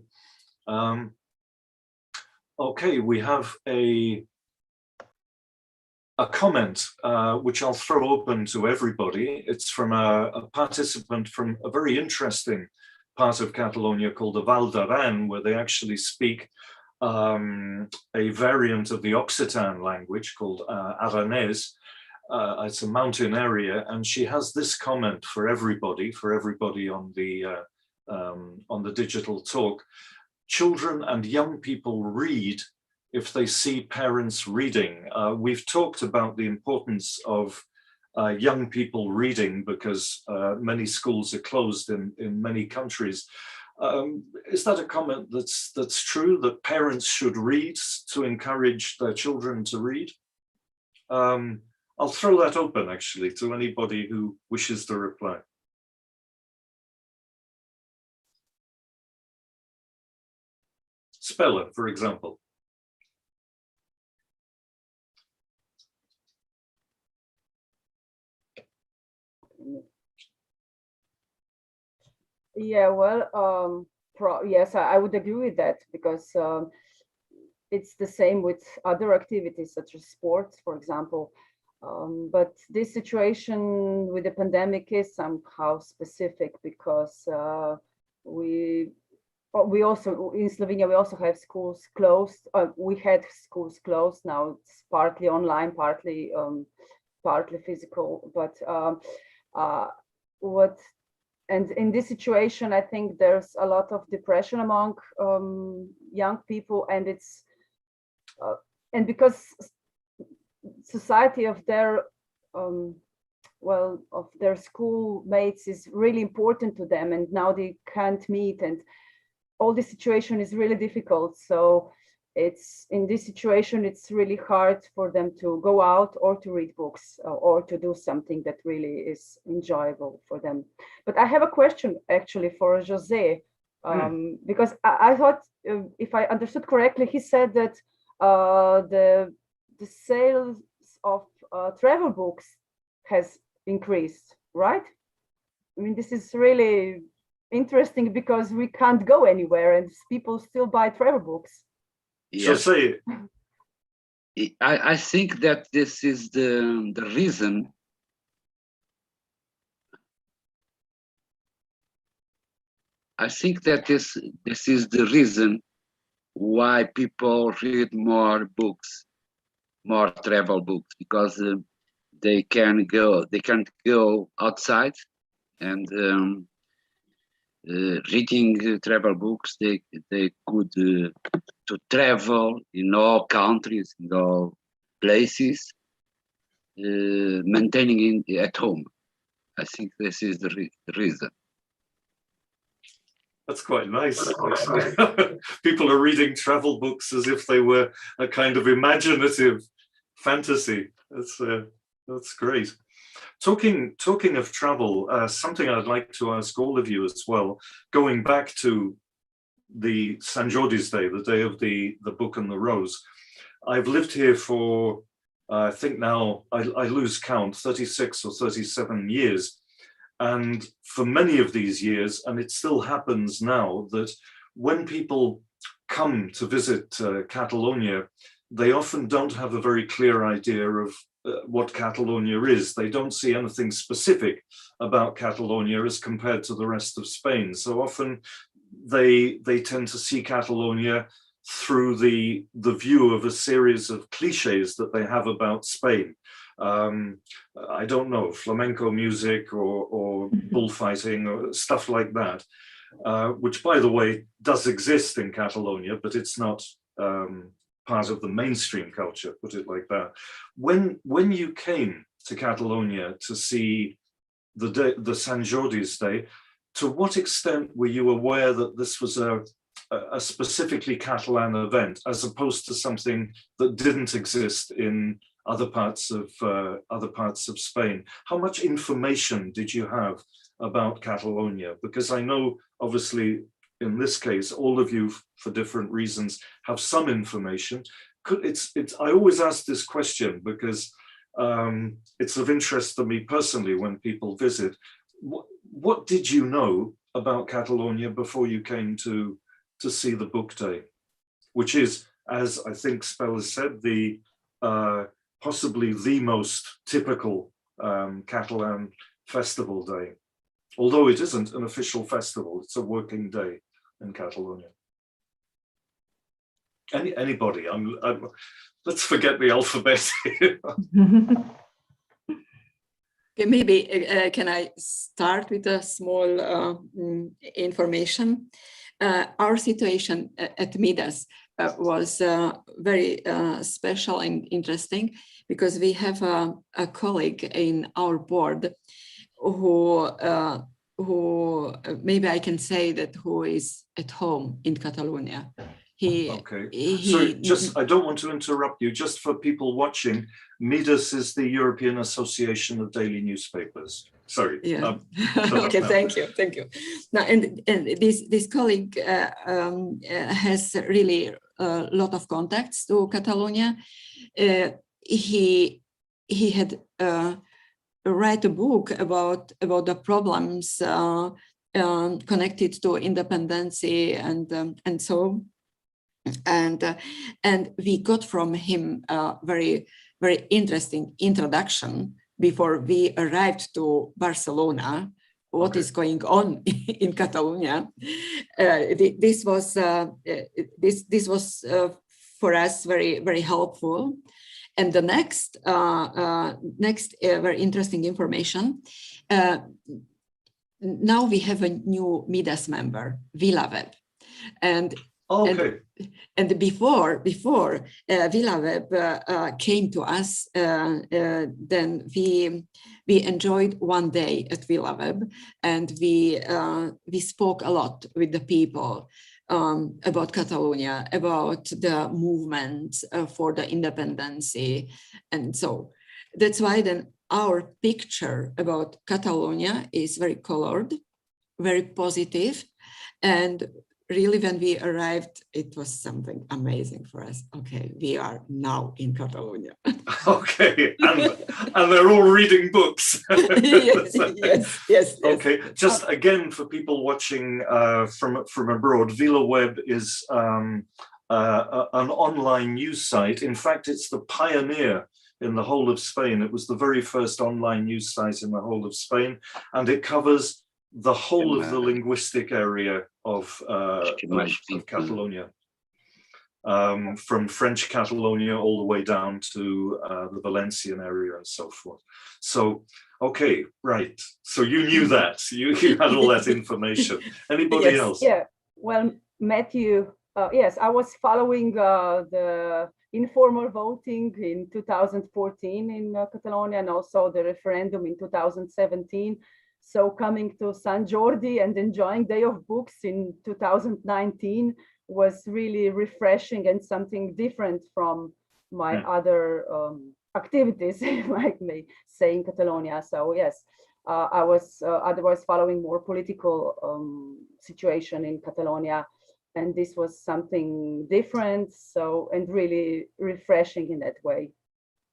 Okay, we have a comment which I'll throw open to everybody. It's from a participant from a very interesting part of Catalonia called the Val d'Aran, where they actually speak a variant of the Occitan language called Aranese. It's a mountain area, and she has this comment for everybody on the digital talk. Children and young people read if they see parents reading. We've talked about the importance of young people reading because many schools are closed in many countries. Is that a comment that's true, that parents should read to encourage their children to read? I'll throw that open actually to anybody who wishes to reply. Speller, for example. Yeah, well, yes, I would agree with that, because it's the same with other activities such as sports, for example. But this situation with the pandemic is somehow specific, because we also, in Slovenia, we also have schools closed. We had schools closed. Now it's partly online, partly physical. But and in this situation, I think there's a lot of depression among young people, and it's and because society of their of their schoolmates is really important to them, and now they can't meet, and all this situation is really difficult. So it's in this situation, it's really hard for them to go out or to read books or to do something that really is enjoyable for them. But I have a question actually for Jose, because I thought, if I understood correctly, he said that the sales of travel books has increased, right? I mean, this is really interesting, because we can't go anywhere and people still buy travel books. Yes. Jose, I think that this is the reason. I think that this is the reason why people read more books, more travel books, because they can't go outside, and reading travel books, they could to travel in all countries, in all places, maintaining at home. I think this is the reason. that's quite nice. People are reading travel books as if they were a kind of imaginative fantasy. That's great. Talking of travel, something I'd like to ask all of you as well, going back to the Sant Jordi's Day, the day of the book and the rose. I've lived here for, I think now, I lose count, 36 or 37 years. And for many of these years, and it still happens now, that when people come to visit Catalonia, they often don't have a very clear idea of what Catalonia is. They don't see anything specific about Catalonia as compared to the rest of Spain. So often they tend to see Catalonia through the view of a series of cliches that they have about Spain. I don't know, flamenco music or bullfighting or stuff like that, which, by the way, does exist in Catalonia, but it's not part of the mainstream culture, put it like that. When you came to Catalonia to see the Sant Jordi's Day, to what extent were you aware that this was a specifically Catalan event, as opposed to something that didn't exist in other parts of Spain? How much information did you have about Catalonia? Because I know, obviously, in this case, all of you, for different reasons, have some information. I always ask this question because it's of interest to me personally when people visit. What did you know about Catalonia before you came to see the book day, which is, as I think Spell has said, the possibly the most typical Catalan festival day, although it isn't an official festival, it's a working day in Catalonia. Anybody? Let's forget the alphabet. Okay, maybe can I start with a small information? Our situation at Midas was very special and interesting, because we have a colleague in our board who maybe I can say that who is at home in Catalonia. I don't want to interrupt you. Just for people watching, Midas is the European Association of Daily Newspapers. Sorry. Yeah. Okay. Thank you. Now, and this colleague has really a lot of contacts to Catalonia. He had write a book about the problems connected to independence and so. And we got from him a very, very interesting introduction before we arrived to Barcelona. What is going on in Catalonia? This was for us very, very helpful. And the next very interesting information. Now we have a new Midas member, VilaWeb, and before VilaWeb came to us, then we enjoyed one day at VilaWeb, and we spoke a lot with the people about Catalonia, about the movement for the independence, and so that's why then our picture about Catalonia is very colored, very positive, and really, when we arrived, it was something amazing for us. Okay, we are now in Catalonia. Okay, and they're all reading books. yes. Okay, just again for people watching from abroad, VilaWeb is an online news site. In fact, it's the pioneer in the whole of Spain. It was the very first online news site in the whole of Spain, and it covers the whole of the linguistic area of Catalonia, from French Catalonia all the way down to the Valencian area and so forth. So, okay, right. So you knew that. You had all that information. Anybody else? Yeah, well, Matthew, yes, I was following the informal voting in 2014 in Catalonia, and also the referendum in 2017. So coming to Sant Jordi and enjoying Day of Books in 2019 was really refreshing and something different from my other activities, if I may say, in Catalonia. So yes, I was otherwise following more political situation in Catalonia, and this was something different. So, and really refreshing in that way.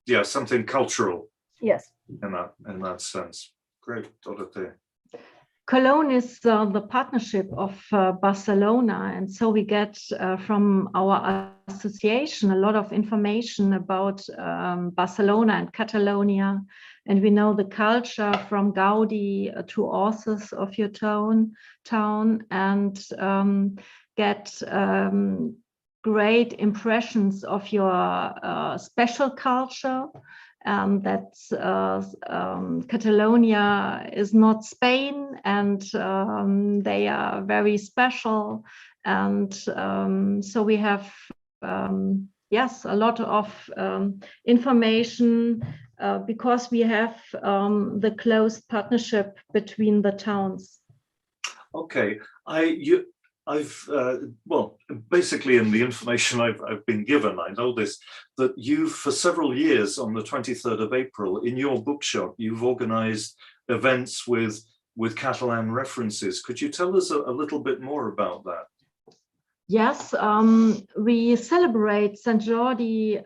Yeah, something cultural. Yes. In that sense. Great, Dorothea. Cologne is the partnership of Barcelona, and so we get from our association a lot of information about Barcelona and Catalonia, and we know the culture from Gaudi to authors of your town, and get great impressions of your special culture. That Catalonia is not Spain, and they are very special, and so we have yes, a lot of information because we have the close partnership between the towns. Okay, well, basically in the information I've been given, I know this, that you've for several years on the 23rd of April in your bookshop, you've organized events with Catalan references. Could you tell us a little bit more about that? Yes, we celebrate Sant Jordi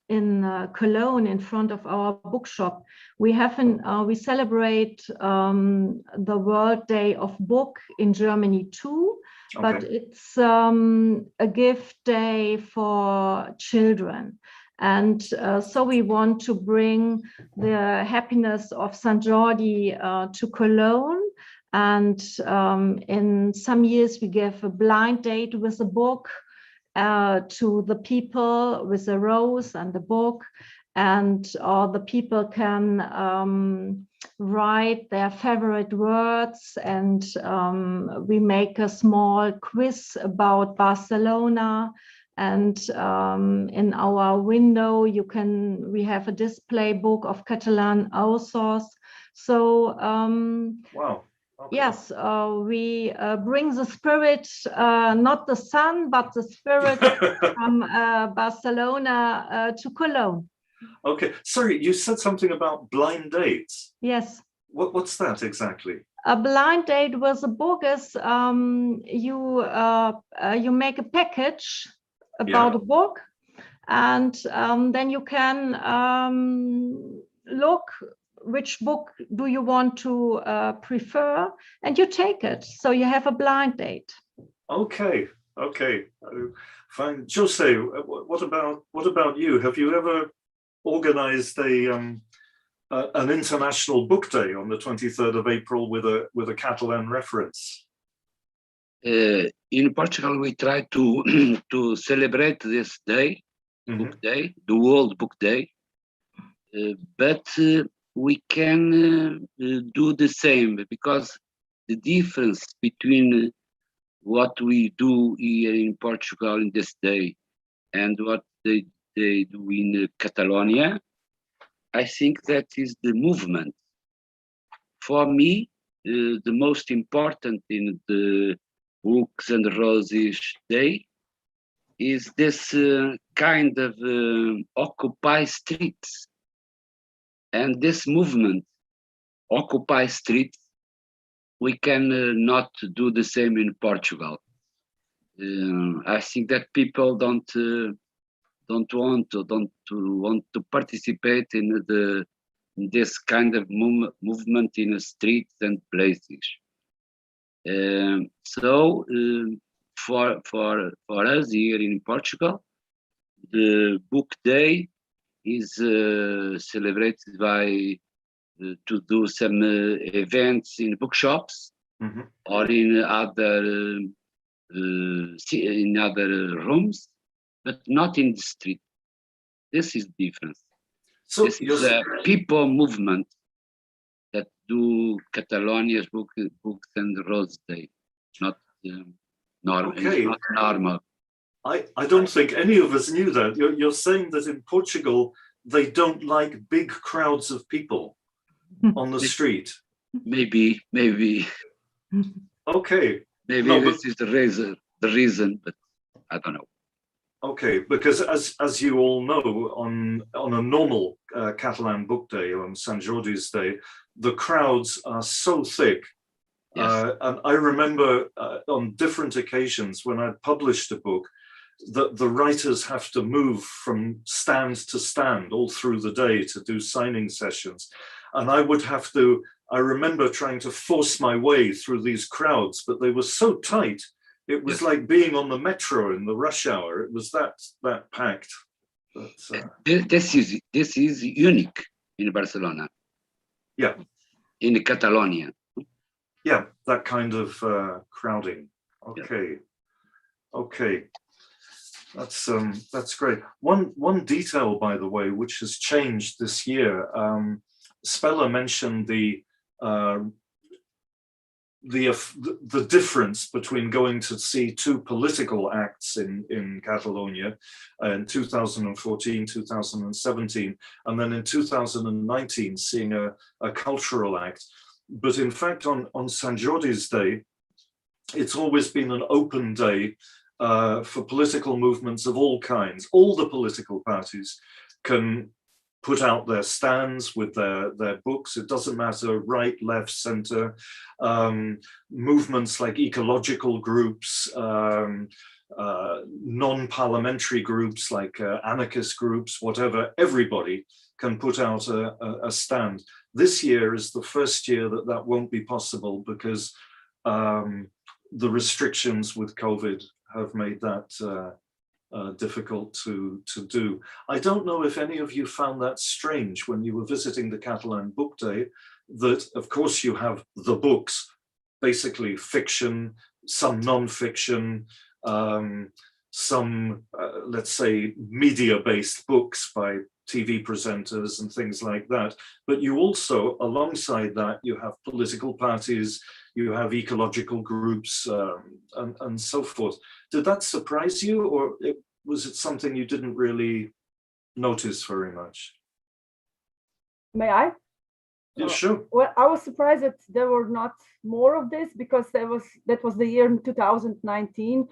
in Cologne in front of our bookshop. We celebrate the World Day of Book in Germany too, but it's a gift day for children. And so we want to bring the happiness of Sant Jordi to Cologne. And in some years, we give a blind date with a book to the people with a rose and a book. And all the people can write their favorite words. And we make a small quiz about Barcelona. And in our window, we have a display book of Catalan authors. So wow. Okay. Yes, we bring the spirit, not the sun, but the spirit from Barcelona to Cologne. Okay, sorry, you said something about blind dates. Yes. What's that exactly? A blind date with a book is you make a package about a book, and then you can look which book do you want to prefer, and you take it. So you have a blind date. Okay, okay, fine. Jose, what about you? Have you ever organized an international book day on the 23rd of April with a Catalan reference? In Portugal, we try to to celebrate this day, Book Day, the World Book Day, but we can do the same, because the difference between what we do here in Portugal in this day and what they do in Catalonia, I think that is the movement. For me, the most important in the Books and Roses Day is this kind of Occupy Streets. And this movement, Occupy Streets, we can not do the same in Portugal. I think that people don't want to participate in this kind of movement in the streets and places. So for us here in Portugal, the Book Day is celebrated by to do some events in bookshops or in other rooms, but not in the street. This is the difference. So this is a people movement that do Catalonia's Books and Roses Day, not normal. Okay. It's not normal. I don't think any of us knew that. You're saying that in Portugal, they don't like big crowds of people on the street. Maybe. Okay. Maybe No, this is the reason, but I don't know. Okay, because as you all know, on a normal Catalan Book Day, on Sant Jordi's Day, the crowds are so thick. Yes. And I remember on different occasions when I published a book, that the writers have to move from stand to stand all through the day to do signing sessions. And I remember trying to force my way through these crowds, but they were so tight. It was like being on the metro in the rush hour. It was that packed. But, this is unique in Barcelona. Yeah. In Catalonia. Yeah, that kind of crowding. Okay. Yeah. Okay. That's great. One detail, by the way, which has changed this year. Spella mentioned the difference between going to see two political acts in Catalonia in 2014, 2017, and then in 2019 seeing a cultural act. But in fact, on Sant Jordi's Day, it's always been an open day for political movements of all kinds. All the political parties can put out their stands with their books. It doesn't matter, right, left, center. Movements like ecological groups, non-parliamentary groups like anarchist groups, whatever, everybody can put out a stand. This year is the first year that won't be possible because the restrictions with COVID have made that difficult to do. I don't know if any of you found that strange when you were visiting the Catalan Book Day, that of course you have the books, basically fiction, some non-fiction, some, let's say, media-based books by TV presenters and things like that. But you also, alongside that, you have political parties, you have ecological groups, and so forth. Did that surprise you, or was it something you didn't really notice very much? May I? Yeah, sure. Well, I was surprised that there were not more of this, because that was the year 2019,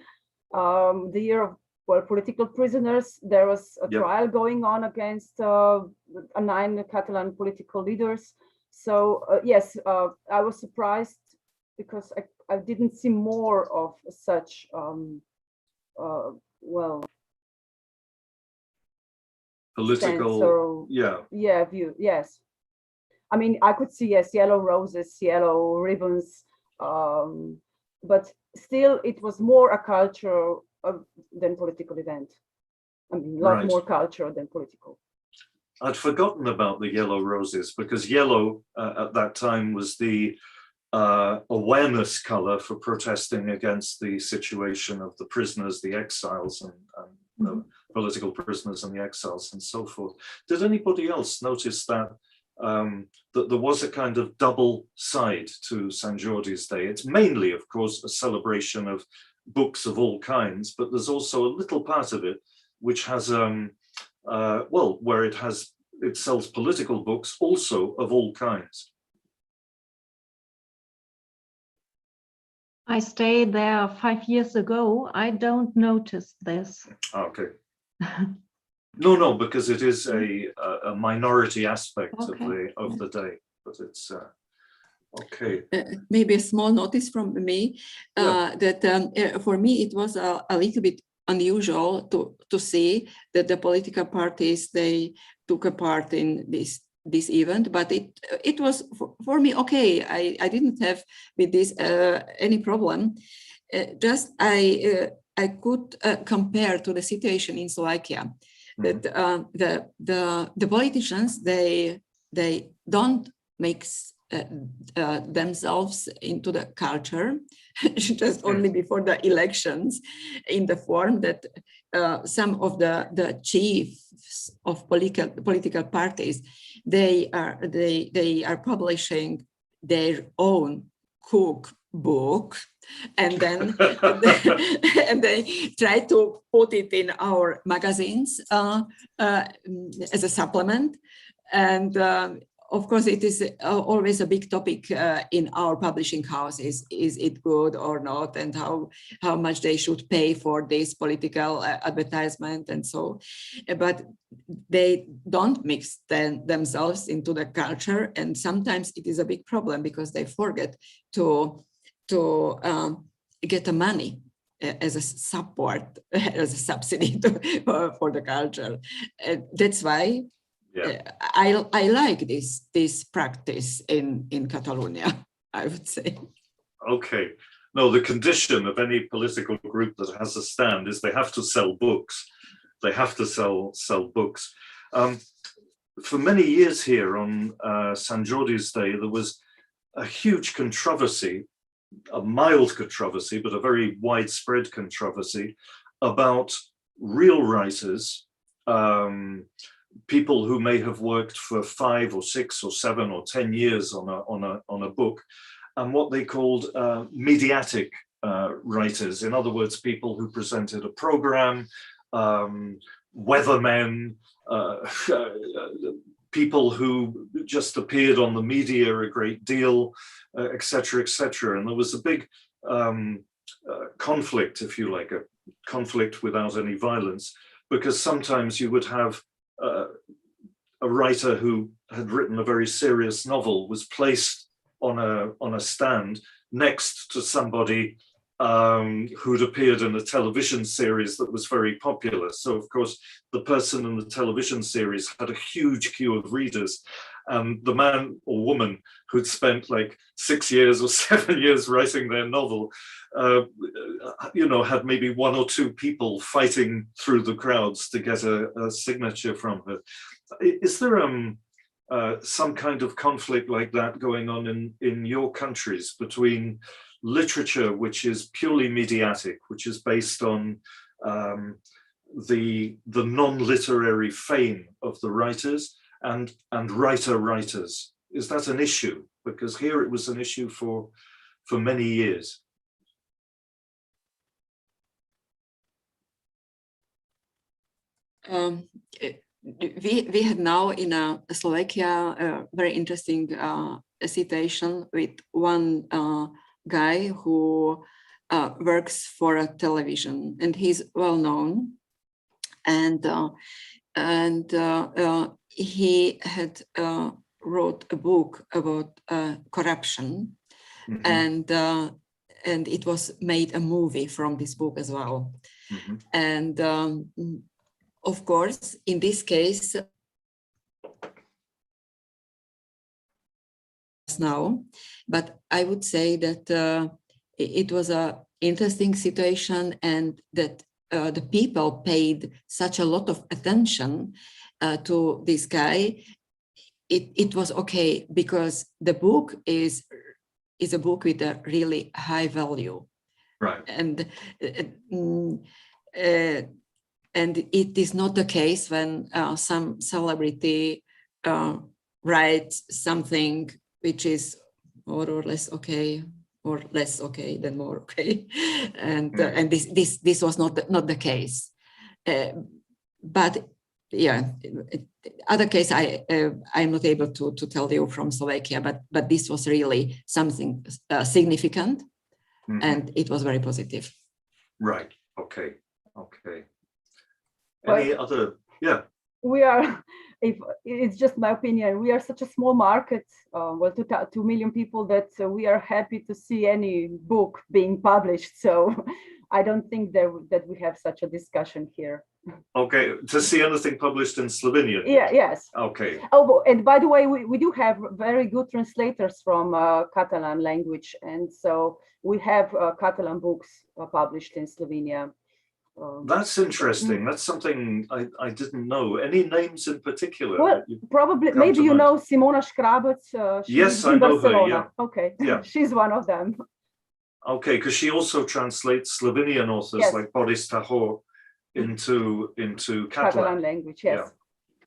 the year of political prisoners. There was a trial going on against 9 Catalan political leaders. So yes, I was surprised because I didn't see more of such political view. Yes, I mean, I could see, yes, yellow roses, yellow ribbons, but still it was more a culture than political event. I mean, a lot more cultural than political. I'd forgotten about the yellow roses, because yellow at that time was the awareness color for protesting against the situation of the prisoners, the exiles, and the political prisoners and the exiles and so forth. Did anybody else notice that that there was a kind of double side to Sant Jordi's Day? It's mainly, of course, a celebration of books of all kinds, but there's also a little part of it which has well, where it sells political books also of all kinds. I stayed there 5 years ago. I don't notice this. Okay. No, because it is a minority aspect of the day, but it's okay. Maybe a small notice from me that for me it was a little bit unusual to see that the political parties, they took a part in this event, but it was for me okay. I didn't have with this any problem. Just I could compare to the situation in Slovakia, that the politicians, they don't mix themselves into the culture just only before the elections, in the form that some of the chiefs of political parties, they are publishing their own cookbook, and then and they try to put it in our magazines as a supplement. And of course, it is always a big topic in our publishing houses. Is it good or not, and how much they should pay for this political advertisement and so. But they don't mix themselves into the culture, and sometimes it is a big problem because they forget to get the money as a support, as a subsidy for the culture. That's why. Yeah. I like this practice in Catalonia, I would say. Okay. No, the condition of any political group that has a stand is they have to sell books. They have to sell books. For many years here on Sant Jordi's Day, there was a huge controversy, a mild controversy, but a very widespread controversy about real writers, people who may have worked for 5 or 6 or 7 or 10 years on a book, and what they called mediatic writers. In other words, people who presented a program, weathermen, people who just appeared on the media a great deal, etc., etc. And there was a big conflict, if you like, a conflict without any violence, because sometimes you would have a writer who had written a very serious novel was placed on a stand next to somebody who'd appeared in a television series that was very popular. So of course the person in the television series had a huge queue of readers, and the man or woman who'd spent like 6 years or 7 years writing their novel, you know, had maybe 1 or 2 people fighting through the crowds to get a signature from her. Is there some kind of conflict like that going on in your countries between literature, which is purely mediatic, which is based on the non-literary fame of the writers, and writers? Is that an issue? Because here it was an issue for many years. We have now in Slovakia a very interesting situation with one guy who works for a television, and he's well known, and he had wrote a book about corruption, and it was made a movie from this book as well. And of course, in this case, now. But I would say that it was an interesting situation, and that the people paid such a lot of attention to this guy. It was okay, because the book is a book with a really high value. Right. And it is not the case when some celebrity writes something which is more or less okay, or less okay than more okay, and this was not the case. But yeah, other case I'm not able to tell you from Slovakia, but this was really something significant, and it was very positive. Right. Okay. Okay. Well, Any other? Yeah. We are, if it's just my opinion, we are such a small market, well, 2 million people, that we are happy to see any book being published. So I don't think that we have such a discussion here. Okay. To see anything published in Slovenian? Yeah. Yes. Okay. Oh, and by the way, we do have very good translators from Catalan language, and so we have Catalan books published in Slovenia. That's interesting. That's something I didn't know. Any names in particular? Well, probably, maybe you know Simona Škrabec. Yes, I know her. Yeah. Okay. Yeah. She's one of them. Okay, because she also translates Slovenian authors like Boris Tahor into Catalan language. Yes.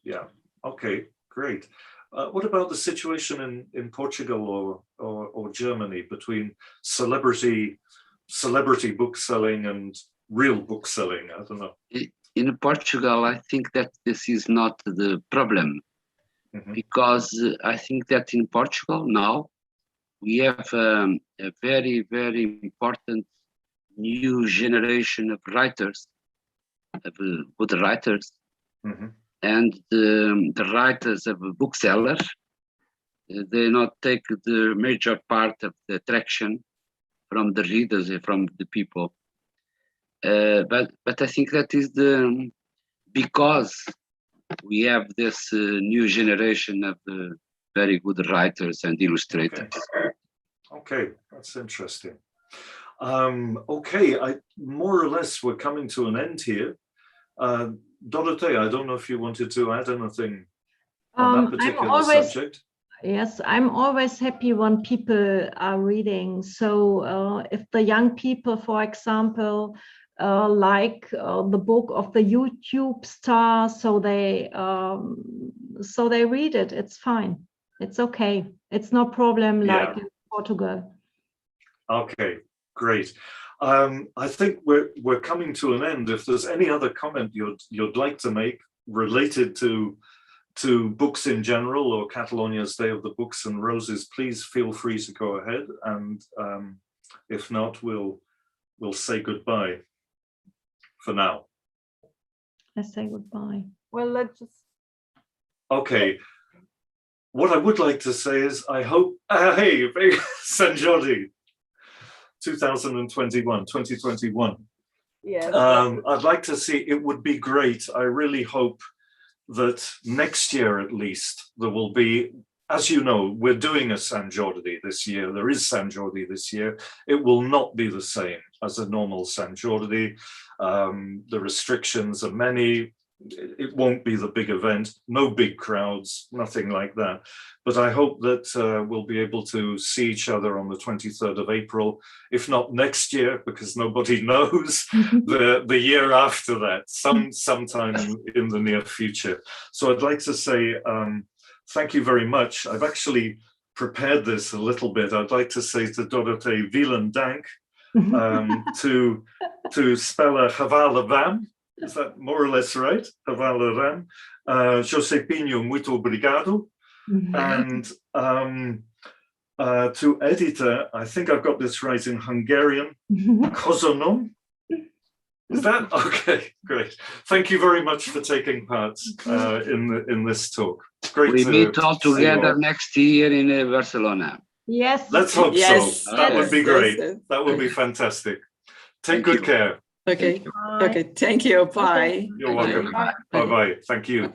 Yeah. Okay, great. What about the situation in Portugal or Germany between celebrity bookselling and real bookselling? I don't know. In Portugal, I think that this is not the problem, because I think that in Portugal now we have a very, very important new generation of writers, of good writers, and the writers of booksellers, they not take the major part of the attraction from the readers, from the people. But I think that is because we have this new generation of very good writers and illustrators. Okay, that's interesting. Okay, more or less we're coming to an end here. Dorothea, I don't know if you wanted to add anything on that particular subject. Yes, I'm always happy when people are reading. So if the young people, for example, like the book of the YouTube star, so they read it, it's fine. It's okay. It's no problem like in Portugal. Okay, great. I think we're coming to an end. If there's any other comment you'd like to make related to books in general or Catalonia's Day of the Books and Roses, please feel free to go ahead. And if not, we'll say goodbye for now. Let's say goodbye. Well, let's just. Okay. What I would like to say is I hope, hey, Sant Jordi, 2021. Yes. I'd like to see, it would be great. I really hope that next year at least there will be, as you know, we're doing a Sant Jordi this year. There is Sant Jordi this year. It will not be the same as a normal Sant Jordi. The restrictions are many. It won't be the big event, no big crowds, nothing like that. But I hope that we'll be able to see each other on the 23rd of April, if not next year, because nobody knows, the year after that, sometime in the near future. So I'd like to say thank you very much. I've actually prepared this a little bit. I'd like to say to Dorothea, vielen Dank, to spell a Havala Vam. Is that more or less right? Havala Ram. Josepinho, muito obrigado. And to editor, I think I've got this right in Hungarian, Kozonom. Is that? Okay, great. Thank you very much for taking part in this talk. Great. We meet all together next year in Barcelona. Yes. Let's hope so. That would be great. Yes. That would be fantastic. Take good care. Okay. Okay. Thank you. Bye. You're welcome. Bye-bye. Thank you.